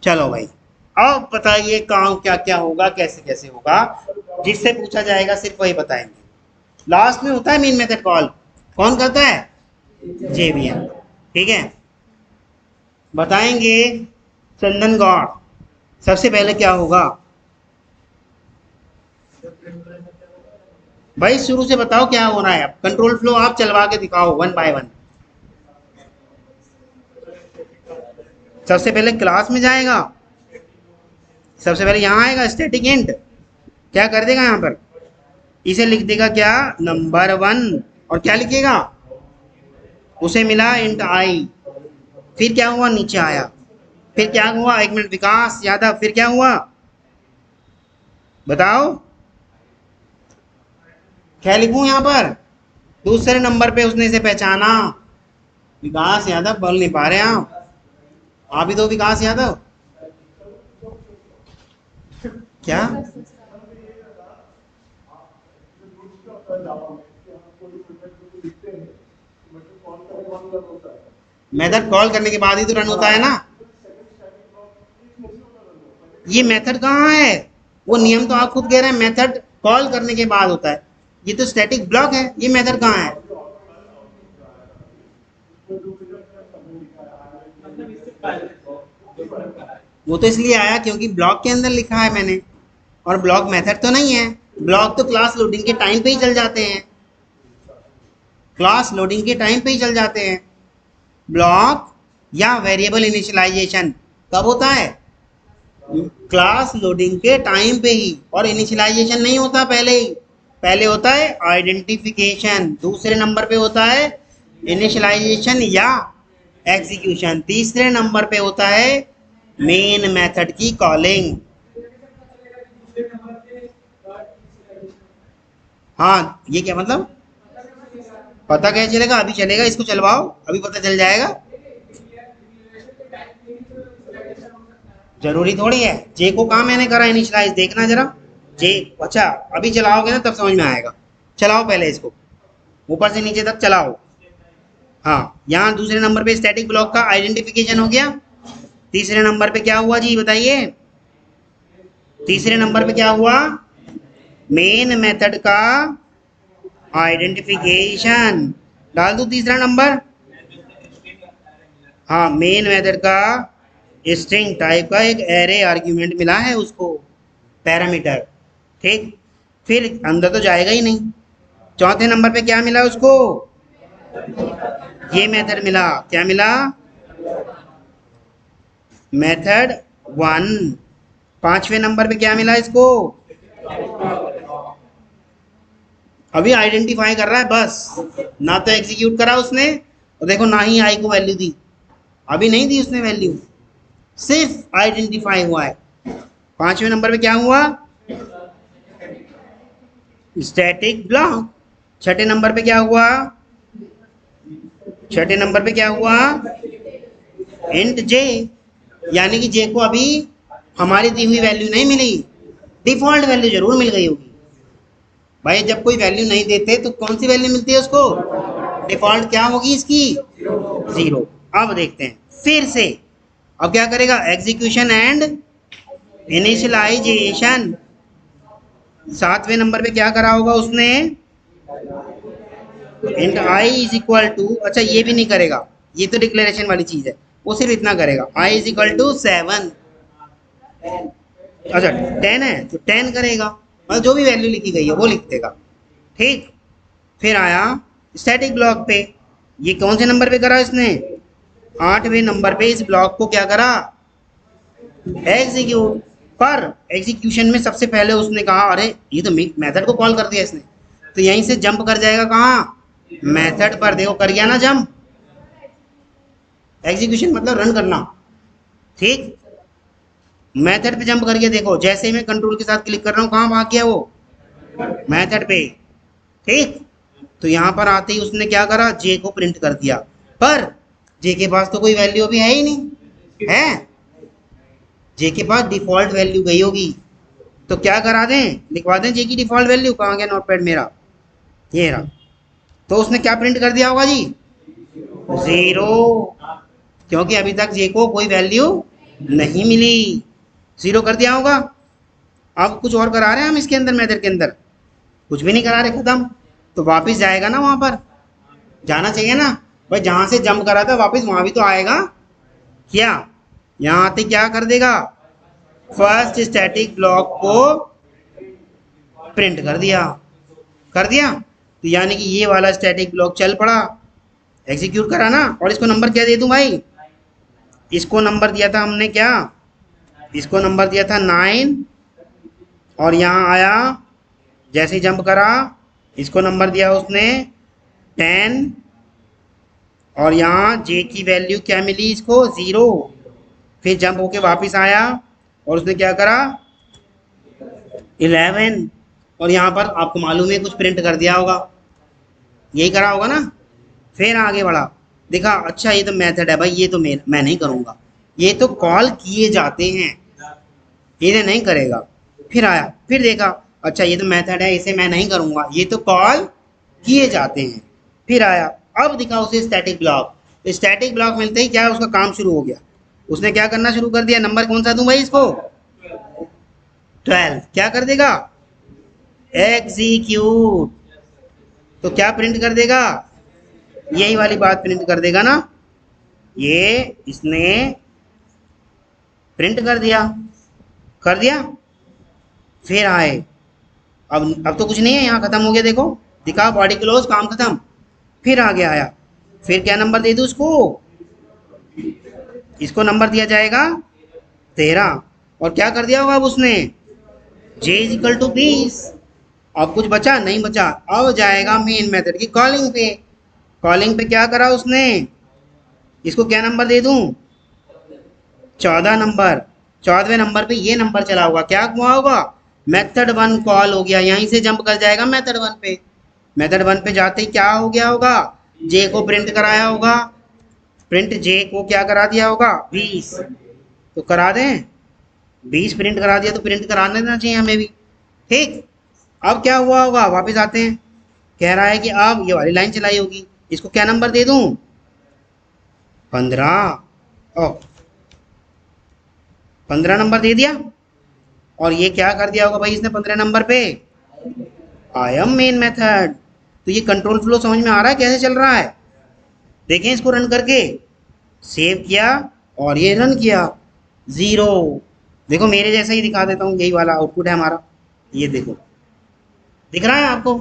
चलो भाई अब बताइए काम क्या क्या होगा, कैसे कैसे होगा, जिससे पूछा जाएगा सिर्फ वही बताएंगे। लास्ट में होता है मेन मेथड कॉल, कौन करता है, जेवीएम। ठीक है, बताएंगे चंदन गौड़, सबसे पहले क्या होगा भाई, शुरू से बताओ क्या हो रहा है, अब कंट्रोल फ्लो आप चलवा के दिखाओ 1 बाय 1। सबसे पहले क्लास में जाएगा, सबसे पहले यहाँ आएगा स्टैटिक इंट, क्या कर देगा यहाँ पर, इसे लिख देगा क्या, नंबर 1, और क्या लिखेगा, उसे मिला इंट आई, फिर क्या हुआ, नीचे आया, फिर क्या हुआ, एक मिनट विकास यादव, फिर क्या हुआ बताओ, क्या लिखूं यहाँ पर, दूसरे नंबर पे उसने इसे पहचाना, विकास यादव बोल नहीं पा रहे आप ही दो, विकास यादव क्या, मेथड कॉल करने के बाद ही तो रन होता है ना, ये मेथड कहाँ है, वो नियम तो आप खुद कह रहे हैं मेथड कॉल करने के बाद होता है, ये तो स्टैटिक ब्लॉक है, ये मेथड कहाँ है, वो तो इसलिए आया क्योंकि ब्लॉक के अंदर लिखा है मैंने, और ब्लॉक मेथड तो नहीं है, ब्लॉक तो क्लास लोडिंग के टाइम पे ही चल जाते हैं, क्लास लोडिंग के टाइम पे ही चल जाते हैं। ब्लॉक या वेरिएबल इनिशियलाइजेशन कब होता है, क्लास लोडिंग के टाइम पे ही, और इनिशियलाइजेशन नहीं होता पहले ही, पहले होता है आइडेंटिफिकेशन, दूसरे नंबर पे होता है इनिशियलाइजेशन या एग्जीक्यूशन, तीसरे नंबर पे होता है मेन मेथड की कॉलिंग। हाँ ये क्या मतलब, पता कैसे चलेगा, अभी चलेगा, इसको चलवाओ अभी पता चल जाएगा, जरूरी थोड़ी है, जे को कहाँ मैंने करा इनिशियलाइज, देखना जरा जे, अच्छा अभी चलाओगे ना तब समझ में आएगा, चलाओ पहले इसको ऊपर से नीचे तक चलाओ। हाँ यहाँ दूसरे नंबर पे स्टैटिक ब्लॉक का आइडेंटिफिकेशन हो गया, तीसरे नंबर पे क्या हुआ जी बताइए, तीसरे नंबर पे क्या हुआ, मेन मेथड का आइडेंटिफिकेशन, डाल दूं तीसरा नंबर, हाँ मेन मेथड का स्ट्रिंग टाइप का एक एरे आर्ग्यूमेंट मिला है उसको, पैरामीटर। ठीक, फिर अंदर तो जाएगा ही नहीं, चौथे नंबर पे क्या मिला उसको, ये मेथड मिला, क्या मिला, मेथड 1। पांचवें नंबर पे क्या मिला इसको, अभी आइडेंटिफाई कर रहा है बस, ना तो एग्जीक्यूट करा उसने, और देखो ना ही आई को वैल्यू दी, अभी नहीं दी उसने वैल्यू, सिर्फ आइडेंटिफाई हुआ है। पांचवें नंबर पे क्या हुआ, स्टैटिक ब्लॉक। छठे नंबर पे क्या हुआ, छठे नंबर पे क्या हुआ, इंट जे, यानी कि जे को अभी हमारी दी हुई वैल्यू नहीं मिली, डिफॉल्ट वैल्यू जरूर मिल गई होगी भाई, जब कोई वैल्यू नहीं देते तो कौन सी वैल्यू मिलती है उसको, डिफॉल्ट क्या होगी इसकी, 0। अब देखते हैं फिर से, अब क्या करेगा, एग्जीक्यूशन एंड इनिशियलाइजेशन। सातवें नंबर पे क्या करा होगा उसने, int i is equal to, अच्छा ये भी नहीं करेगा, ये तो डिक्लेरेशन वाली चीज है, वो सिर्फ इतना करेगा आई इज इक्वल टू 7। अच्छा 10 है तो 10 करेगा, मतलब जो भी वैल्यू लिखी गई है वो लिख देगा। ठीक, फिर आया स्टैटिक ब्लॉक पे, ये कौन से नंबर पे करा इसने, 8वें नंबर पे इस ब्लॉक को क्या करा, एग्जीक्यूट। पर एग्जीक्यूशन में सबसे पहले उसने कहा अरे ये तो मेथड को कॉल कर दिया इसने, तो यहीं से जंप कर जाएगा कहाँ, मेथड पर। देखो कर गया ना जंप, एग्जीक्यूशन मतलब रन करना। ठीक, मेथड पे जंप करके देखो, जैसे ही मैं कंट्रोल के साथ क्लिक कर रहा हूँ कहाँ भाग गया वो, मेथड पे। ठीक, तो यहाँ पर आते ही उसने क्या करा, जे को प्रिंट कर दिया, पर जे के पास तो कोई वैल्यू अभी है ही नहीं है, जे के पास डिफॉल्ट वैल्यू गई होगी, तो क्या करा दें, लिखवा दें जे की डिफॉल्ट वैल्यू। कहाँ गया नोटपैड मेरा, ये रहा। तो उसने क्या प्रिंट कर दिया होगा जी, 0, क्योंकि अभी तक जे को कोई वैल्यू नहीं मिली, 0 कर दिया होगा। अब कुछ और करा रहे हैं हम इसके अंदर, मेथड के अंदर कुछ भी नहीं करा रहे, खत्म। तो वापस जाएगा ना, वहां पर जाना चाहिए ना भाई, जहां से जंप करा था वापस वहां भी तो आएगा। क्या यहाँ आते क्या कर देगा, फर्स्ट स्टैटिक ब्लॉक को प्रिंट कर दिया, कर दिया। तो यानी कि ये वाला स्टैटिक ब्लॉक चल पड़ा, एग्जीक्यूट करा ना। और इसको नंबर क्या दे दूं भाई, इसको नंबर दिया था हमने क्या, इसको नंबर दिया था 9, और यहाँ आया जैसे ही जंप करा इसको नंबर दिया उसने 10, और यहाँ जे की वैल्यू क्या मिली इसको, 0। फिर जंप होके वापस आया और उसने क्या करा 11, और यहाँ पर आपको मालूम है कुछ प्रिंट कर दिया होगा, यही करा होगा ना। फिर आगे बढ़ा, देखा अच्छा ये तो मेथड है भाई, ये तो मैं नहीं करूँगा, ये तो कॉल किए जाते हैं, ये नहीं करेगा। फिर आया, फिर देखा अच्छा ये तो मेथड है, इसे मैं नहीं करूँगा, ये तो कॉल किए जाते हैं। फिर आया, अब दिखा उसे स्टैटिक ब्लॉक, स्टैटिक ब्लॉक मिलते ही क्या उसका काम शुरू हो गया, उसने क्या करना शुरू कर दिया, नंबर कौन सा दूं भाई इसको, 12, क्या कर देगा, एग्जीक्यूट। तो क्या प्रिंट कर देगा, यही वाली बात प्रिंट कर देगा ना, ये इसने प्रिंट कर दिया। फिर आए, अब तो कुछ नहीं है, यहाँ खत्म हो गया, देखो दिखा बॉडी क्लोज, काम खत्म। फिर आगे आया, फिर क्या नंबर दे दूं उसको, इसको नंबर दिया जाएगा 13, और क्या कर दिया होगा अब उसने, जे इज इक्वल टू 20। अब कुछ बचा नहीं बचा, अब जाएगा मेन मेथड की कॉलिंग पे, कॉलिंग पे क्या करा उसने, इसको क्या नंबर दे दूं, 14 नंबर, 14वें नंबर पे ये नंबर चला होगा, क्या हुआ होगा, मेथड 1 कॉल हो गया, यहीं से जंप कर जाएगा मेथड 1 पे। मेथड 1 पे जाते ही क्या हो गया होगा, जे को प्रिंट कराया होगा, प्रिंट जे को क्या करा दिया होगा 20, तो करा दें 20 प्रिंट करा दिया, तो प्रिंट करा देना चाहिए हमें भी। ठीक, अब क्या हुआ होगा, वापस आते हैं, कह रहा है कि अब ये वाली लाइन चलाई होगी, इसको क्या नंबर दे दूं, 15, ओ 15 नंबर दे दिया, और ये क्या कर दिया होगा भाई इसने 15 नंबर पे, आई एम मेन मेथड। तो ये कंट्रोल फ्लो समझ में आ रहा है कैसे चल रहा है, देखें इसको रन करके, सेव किया और ये रन किया, 0। देखो मेरे जैसा ही दिखा देता हूँ, यही वाला आउटपुट है हमारा, ये देखो दिख रहा है आपको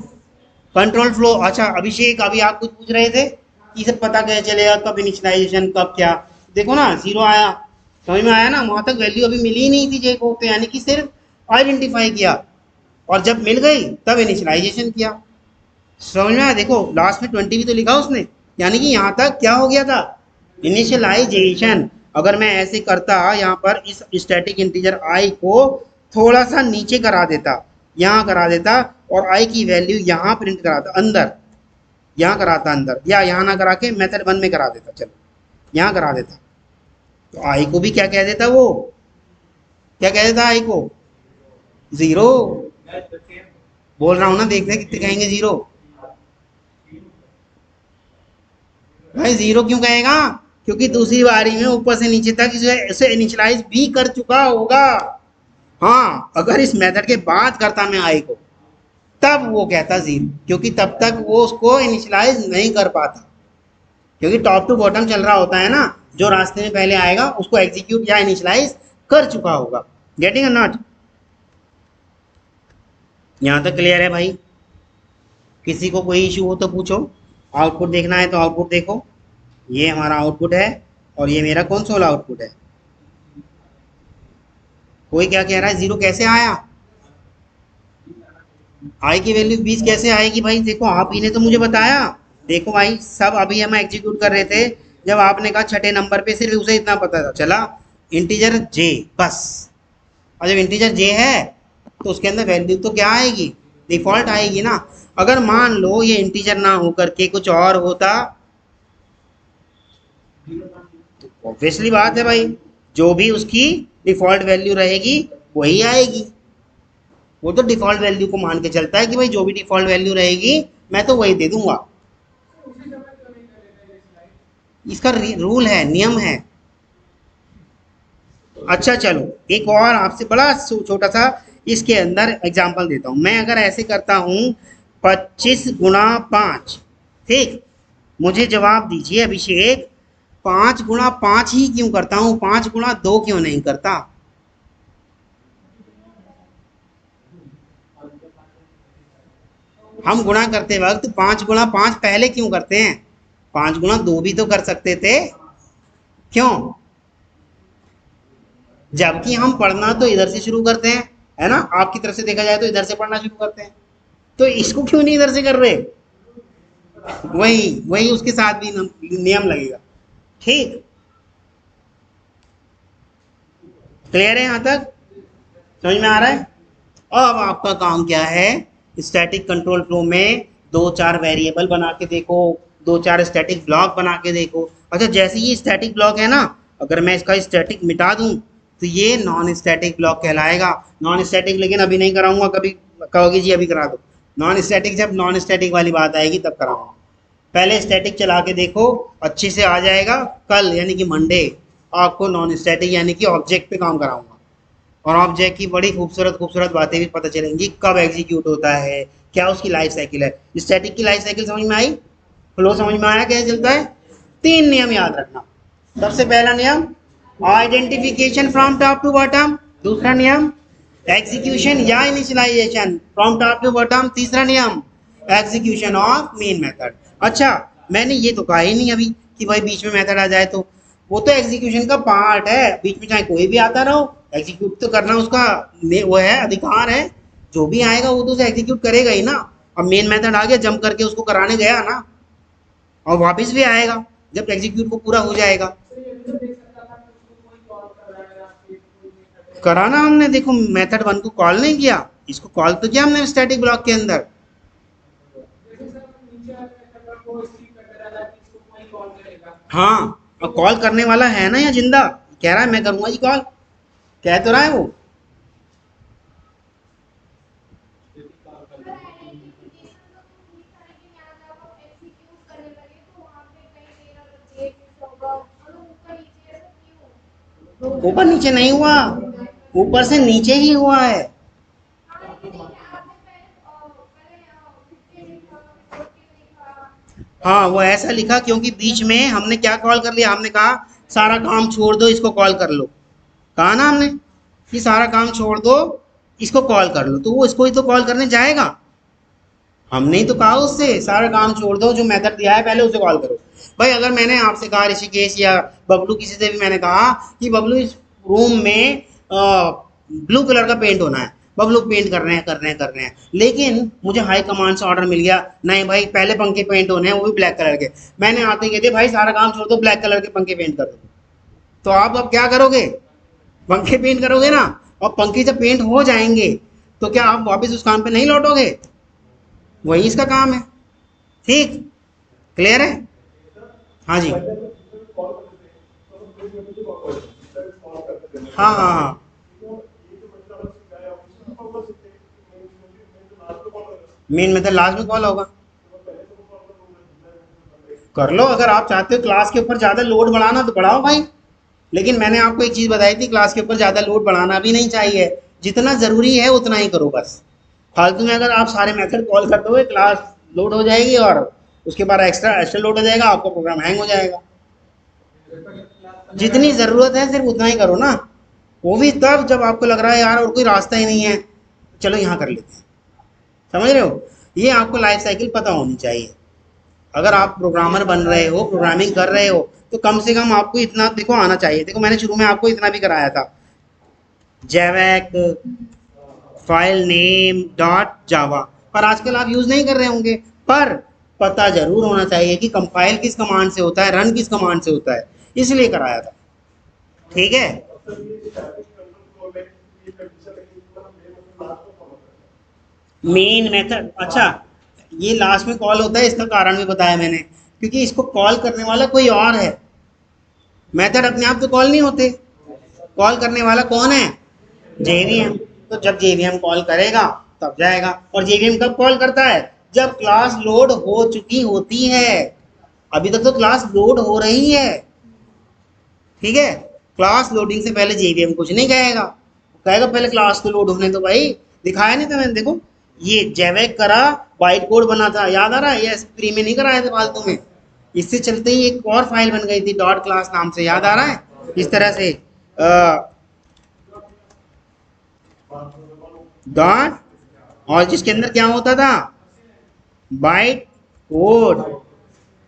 कंट्रोल फ्लो। अच्छा अभिषेक, अभी आप कुछ पूछ रहे थे कि सब पता कैसे चलेगा, कब इनिशियलाइजेशन कब क्या, देखो ना 0 आया, समझ में आया ना, वहां तक वैल्यू अभी मिली ही नहीं थी जे को, तो यानी कि सिर्फ आइडेंटिफाई किया, और जब मिल गई तब इनिशियलाइजेशन किया, समझ में आया। देखो लास्ट में 20 भी तो लिखा उसने, यानी कि यहाँ तक क्या हो गया था, इनिशियलाइजेशन। अगर मैं ऐसे करता यहाँ पर इस स्टैटिक इंटीजर आई को थोड़ा सा नीचे करा देता, यहाँ करा देता, और आई की वैल्यू यहाँ प्रिंट कराता अंदर, यहाँ कराता अंदर, या यहाँ ना करा के मेथड 1 में करा देता, चलो यहाँ करा देता, तो आई को भी क्या कह देता, वो क्या कह देता आई को, 0। बोल रहा हूं ना, देखते कितने कहेंगे 0, भाई 0 क्यों कहेगा, क्योंकि दूसरी बारी में ऊपर से नीचे तक इसे इनिशियलाइज भी कर चुका होगा। हाँ अगर इस मेथड के बाद करता मैं आई को, तब वो कहता जीरो, क्योंकि तब तक वो उसको इनिशियलाइज नहीं कर पाता, क्योंकि टॉप टू बॉटम चल रहा होता है ना, जो रास्ते में पहले आएगा उसको एग्जीक्यूट या इनिशियलाइज कर चुका होगा। गेटिंग और नॉट? यहां तक क्लियर है भाई? किसी को कोई इशू हो तो पूछो। आउटपुट देखना है तो आउटपुट देखो, ये हमारा आउटपुट है और ये मेरा कंसोल आउटपुट है। कोई क्या कह रहा है जीरो कैसे आया? आई की वैल्यू 20 कैसे आएगी भाई? देखो आप ही ने तो मुझे बताया। देखो भाई सब अभी हम एग्जीक्यूट कर रहे थे जब आपने कहा छठे नंबर पे सिर्फ उसे इतना पता था चला इंटीजर जे बस। और जब इंटीजर जे है तो उसके अंदर वैल्यू तो क्या आएगी? डिफॉल्ट आएगी ना। अगर मान लो ये इंटीजर ना होकर के कुछ और होता तो ऑब्वियसली बात है भाई, जो भी उसकी डिफॉल्ट वैल्यू रहेगी वही आएगी। वो तो डिफॉल्ट वैल्यू को मान के चलता है कि भाई जो भी डिफॉल्ट वैल्यू रहेगी मैं तो वही दे दूंगा। इसका रूल है, नियम है। अच्छा चलो एक और आपसे बड़ा छोटा सा इसके अंदर एग्जांपल देता हूं। मैं अगर ऐसे करता हूं 25 × 5, ठीक, मुझे जवाब दीजिए अभिषेक, 5 × 5 ही क्यों करता हूं, 5 × 2 क्यों नहीं करता? हम गुणा करते वक्त 5 × 5 पहले क्यों करते हैं? 5 × 2 भी तो कर सकते थे, क्यों? जबकि हम पढ़ना तो इधर से शुरू करते हैं, है ना? आपकी तरफ से देखा जाए तो इधर से पढ़ना शुरू करते हैं, तो इसको क्यों नहीं इधर से कर रहे? वही वही उसके साथ भी नियम लगेगा। ठीक, क्लियर है? यहां तक समझ में आ रहा है? अब आपका काम क्या है, स्टैटिक कंट्रोल फ्लो में दो चार वेरिएबल बना के देखो, दो चार स्टैटिक ब्लॉक बना के देखो। अच्छा जैसे ये स्टैटिक ब्लॉक है ना, अगर मैं इसका स्टैटिक मिटा दूं तो ये नॉन स्टैटिक ब्लॉक कहलाएगा। नॉन स्टैटिक लेकिन अभी नहीं कराऊंगा, कभी कहोगे जी अभी करा दो। नॉन स्टैटिक जब नॉन स्टैटिक वाली बात आएगी तब कराऊंगा। पहले स्टैटिक चला के देखो, अच्छे से आ जाएगा। कल यानी कि मंडे आपको नॉन स्टैटिक यानी कि ऑब्जेक्ट पे काम कराऊंगा, और ऑब्जेक्ट की बड़ी खूबसूरत खूबसूरत बातें भी पता चलेंगी, कब एग्जीक्यूट होता है, क्या उसकी लाइफ साइकिल है। स्टैटिक की लाइफ साइकिल समझ में आई? फ्लो समझ में आया कैसे चलता है? 3 नियम याद रखना। सबसे पहला नियम identification from top to bottom, दूसरा नियम एग्जीक्यूशन या initialization from top to bottom, तीसरा नियम एग्जीक्यूशन ऑफ मेन मेथड। अच्छा मैंने ये तो कहा ही नहीं अभी कि भाई बीच में मेथड आ जाए तो, वो तो एग्जीक्यूशन का पार्ट है, बीच में चाहे कोई भी आता रहो एग्जीक्यूट तो करना उसका वो है, अधिकार है। जो भी आएगा वो तो उसे एग्जीक्यूट करेगा ही ना। अब मेन मेथड आ गया, जंप करके उसको कराने गया ना, और वापस भी आएगा जब एग्जीक्यूट को पूरा हो जाएगा। कराना हमने, देखो मेथड 1 को कॉल नहीं किया, इसको कॉल तो किया हमने स्टैटिक ब्लॉक के अंदर। हाँ और कॉल करने वाला है ना या जिंदा? कह रहा है मैं करूंगा जी कॉल, कह तो रहा है वो। ऊपर नीचे नहीं हुआ, ऊपर से नीचे ही हुआ है। हाँ वो ऐसा लिखा क्योंकि बीच में हमने क्या कॉल कर लिया, हमने कहा सारा काम छोड़ दो इसको कॉल कर लो, कहा ना हमने कि सारा काम छोड़ दो इसको कॉल कर लो, तो वो इसको ही तो कॉल करने जाएगा। हमने ही तो कहा उससे सारा काम छोड़ दो, जो मेथड दिया है पहले उसे कॉल करो। भाई अगर मैंने आपसे कहा ऋषिकेश या बबलू किसी से भी मैंने कहा कि बबलू इस रूम में ब्लू कलर का पेंट होना है, बबलू पेंट कर रहे हैं कर रहे हैं कर रहे हैं, लेकिन मुझे हाई कमांड से ऑर्डर मिल गया नहीं भाई पहले पंखे पेंट होने हैं वो भी ब्लैक कलर के। मैंने आते ही कह दिया भाई सारा काम छोड़ दो ब्लैक कलर के पंखे पेंट कर दो, तो आप अब क्या करोगे? पंखे पेंट करोगे ना, और पंखे जब पेंट हो जाएंगे तो क्या आप वापस उस काम पे नहीं लौटोगे? वही इसका काम है। ठीक, क्लियर है? हाँ जी, हाँ हाँ हाँ, मेन मेथड लास्ट में कॉल होगा। कर लो अगर आप चाहते हो क्लास के ऊपर ज़्यादा लोड बढ़ाना तो बढ़ाओ भाई, लेकिन मैंने आपको एक चीज़ बताई थी क्लास के ऊपर ज़्यादा लोड बढ़ाना भी नहीं चाहिए, जितना ज़रूरी है उतना ही करो बस। फालतू में अगर आप सारे मेथड कॉल कर दोगे क्लास लोड हो जाएगी और उसके बाद एक्स्ट्रा एक्स्ट्रा लोड हो जाएगा, आपका प्रोग्राम हैंग हो जाएगा। जितनी ज़रूरत है सिर्फ उतना ही करो ना, वो भी तब जब आपको लग रहा है यार और कोई रास्ता ही नहीं है, चलो यहाँ कर लेते हैं। समझ रहे हो? ये आपको लाइफ साइकिल पता होनी चाहिए। अगर आप प्रोग्रामर बन रहे हो, प्रोग्रामिंग कर रहे हो, तो कम से कम आपको इतना देखो आना चाहिए। देखो मैंने शुरू में आपको इतना भी कराया था, जेवैक फाइल नेम डॉट जावा, पर आजकल आप यूज़ नहीं कर रहे होंगे, पर पता जरूर होना चाहिए कि कंपाइल किस कमांड से होता है, रन किस कमांड से होता है, इसलिए कराया था। ठीक है, मेन मेथड, अच्छा ये लास्ट में कॉल होता है, इसका कारण भी बताया मैंने, क्योंकि इसको कॉल करने वाला कोई और है। मेथड अपने आप तो कॉल नहीं होते, कॉल करने वाला कौन है? जेवीएम। तो जब जेवीएम कॉल करेगा तब जाएगा, और जेवीएम कब कॉल करता है? जब क्लास लोड हो चुकी होती है। अभी तक तो क्लास लोड हो रही है, ठीक है। क्लास लोडिंग से पहले जेवीएम कुछ नहीं कहेगा, कहेगा पहले क्लास तो लोड होने दो भाई। दिखाया नहीं था मैंने, देखो ये जेवेक करा, बाइट कोड बना था, याद आ रहा है? ये प्री में नहीं कराया था फालतू में। इससे चलते ही एक और फाइल बन गई थी डॉट क्लास नाम से, याद आ रहा है? इस तरह से डॉट, और जिसके अंदर क्या होता था? बाइट कोड,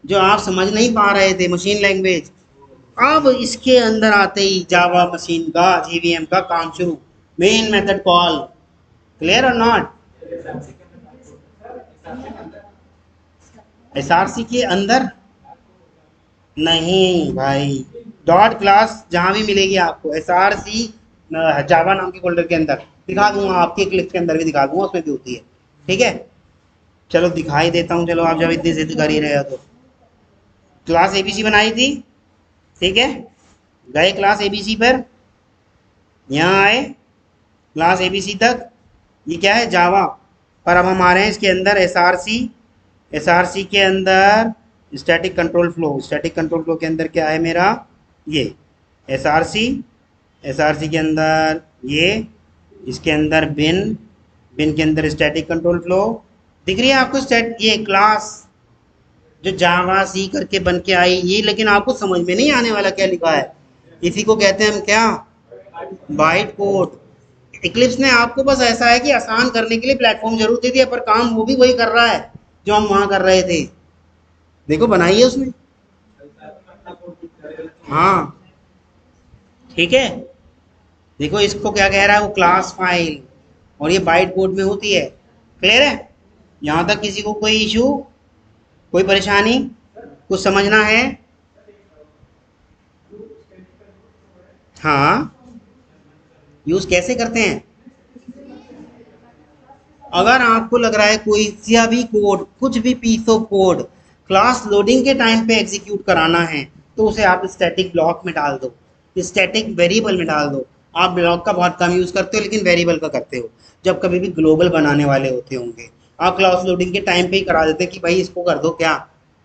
जो आप समझ नहीं पा रहे थे, मशीन लैंग्वेज। अब इसके अंदर आते ही जावा मशीन का, जेवीएम का काम शुरू, मेन मेथड कॉल। क्लियर और नॉट? एसआरसी के अंदर नहीं भाई, डॉट क्लास जहां भी मिलेगी आपको, एसआरसी जावा नाम के फोल्डर के अंदर दिखा दूंगा, आपके क्लिप के अंदर भी दिखा दूंगा, उसमें भी होती है। ठीक है, चलो दिखाई देता हूँ। चलो आप जब इतनी जिद कर ही रहे हो तो क्लास एबीसी बनाई थी, ठीक है, गए क्लास एबीसी पर, यहाँ आए क्लास एबीसी तक, ये क्या है? जावा। पर अब हम आ रहे हैं इसके अंदर एसआरसी, एसआरसी के अंदर static control flow, static control flow के अंदर क्या है मेरा? ये एसआरसी, एसआरसी के अंदर ये, इसके अंदर बिन, बिन के अंदर स्टैटिक कंट्रोल फ्लो। दिख रही है आपको स्टैट, ये क्लास जो जावा सी करके बन के आई ये, लेकिन आपको समझ में नहीं आने वाला क्या लिखा है। इसी को कहते हैं हम क्या? Byte code. इक्लिप्स ने आपको बस ऐसा है कि आसान करने के लिए प्लेटफॉर्म जरूर दे दिया, पर काम वो भी वही कर रहा है जो हम वहां कर रहे थे। देखो बनाइए उसमें, हाँ ठीक है। देखो इसको क्या कह रहा है वो? क्लास फाइल, और ये बाइट कोड में होती है। क्लियर है? यहाँ तक किसी को कोई इशू, कोई परेशानी, कुछ समझना है? हाँ, यूज कैसे करते हैं? अगर आपको लग रहा है कोई सा भी कोड, कुछ भी piece of code class loading के टाइम पे एग्जीक्यूट कराना है, तो उसे आप स्टैटिक ब्लॉक में डाल दो, स्टैटिक वेरिएबल में डाल दो। आप ब्लॉक का बहुत कम यूज़ करते हो, लेकिन वेरिएबल का करते हो जब कभी भी ग्लोबल बनाने वाले होते होंगे। आप क्लास लोडिंग के टाइम पे ही करा देते हैं कि भाई इसको कर दो, क्या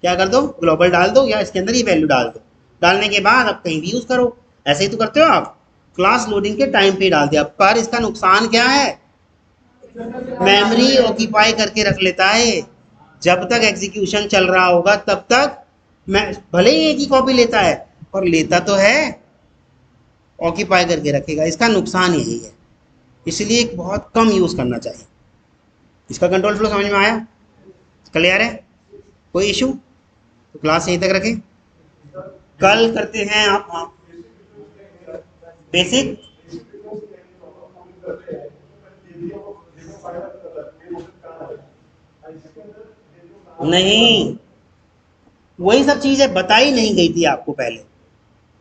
क्या कर दो, ग्लोबल डाल दो या इसके अंदर ये वैल्यू डाल दो। डालने के बाद आप कहीं भी यूज़ करो, ऐसे ही तो करते हो आप। क्लास लोडिंग के टाइम पे ही डाल दिया, पर इसका नुकसान क्या है? मेमोरी ऑक्यूपाई करके रख लेता है। जब तक एग्जीक्यूशन चल रहा होगा तब तक मैं, भले ही एक ही कॉपी लेता है पर लेता तो है, ऑक्यूपाई करके रखेगा। इसका नुकसान यही है, इसलिए बहुत कम यूज़ करना चाहिए। इसका कंट्रोल फ्लो समझ में आया? क्लियर है? कोई इशू? तो क्लास यहीं तक रखें, कल करते हैं आप बेसिक। नहीं, वही सब चीज़ें बताई नहीं गई थी आपको पहले,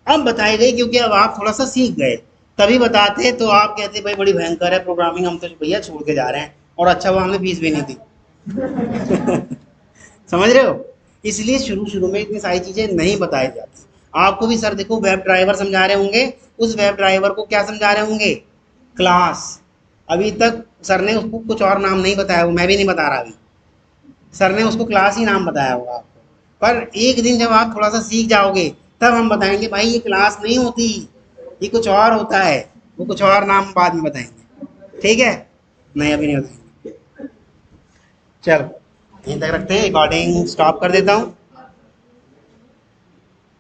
अब बताई गई, क्योंकि अब आप थोड़ा सा सीख गए। तभी बताते तो आप कहते भाई बड़ी भयंकर है प्रोग्रामिंग, हम तो भैया छोड़ के जा रहे हैं, और अच्छा वो हमें फीस भी नहीं दी। समझ रहे हो? इसलिए शुरू शुरू में इतनी सारी चीज़ें नहीं बताई जाती। आपको भी सर देखो वेब ड्राइवर समझा रहे होंगे, उस वेब ड्राइवर को क्या समझा रहे होंगे? क्लास। अभी तक सर ने उसको कुछ और नाम नहीं बताया, वो मैं भी नहीं बता रहा अभी, सर ने उसको क्लास ही नाम बताया होगा आपको। पर एक दिन जब आप थोड़ा सा सीख जाओगे तब हम बताएंगे भाई ये क्लास नहीं होती, ये कुछ और होता है, वो कुछ और नाम बाद में बताएंगे। ठीक है? नहीं अभी नहीं बताएंगे। चलो यहीं तक रखते हैं, रिकॉर्डिंग स्टॉप कर देता हूँ।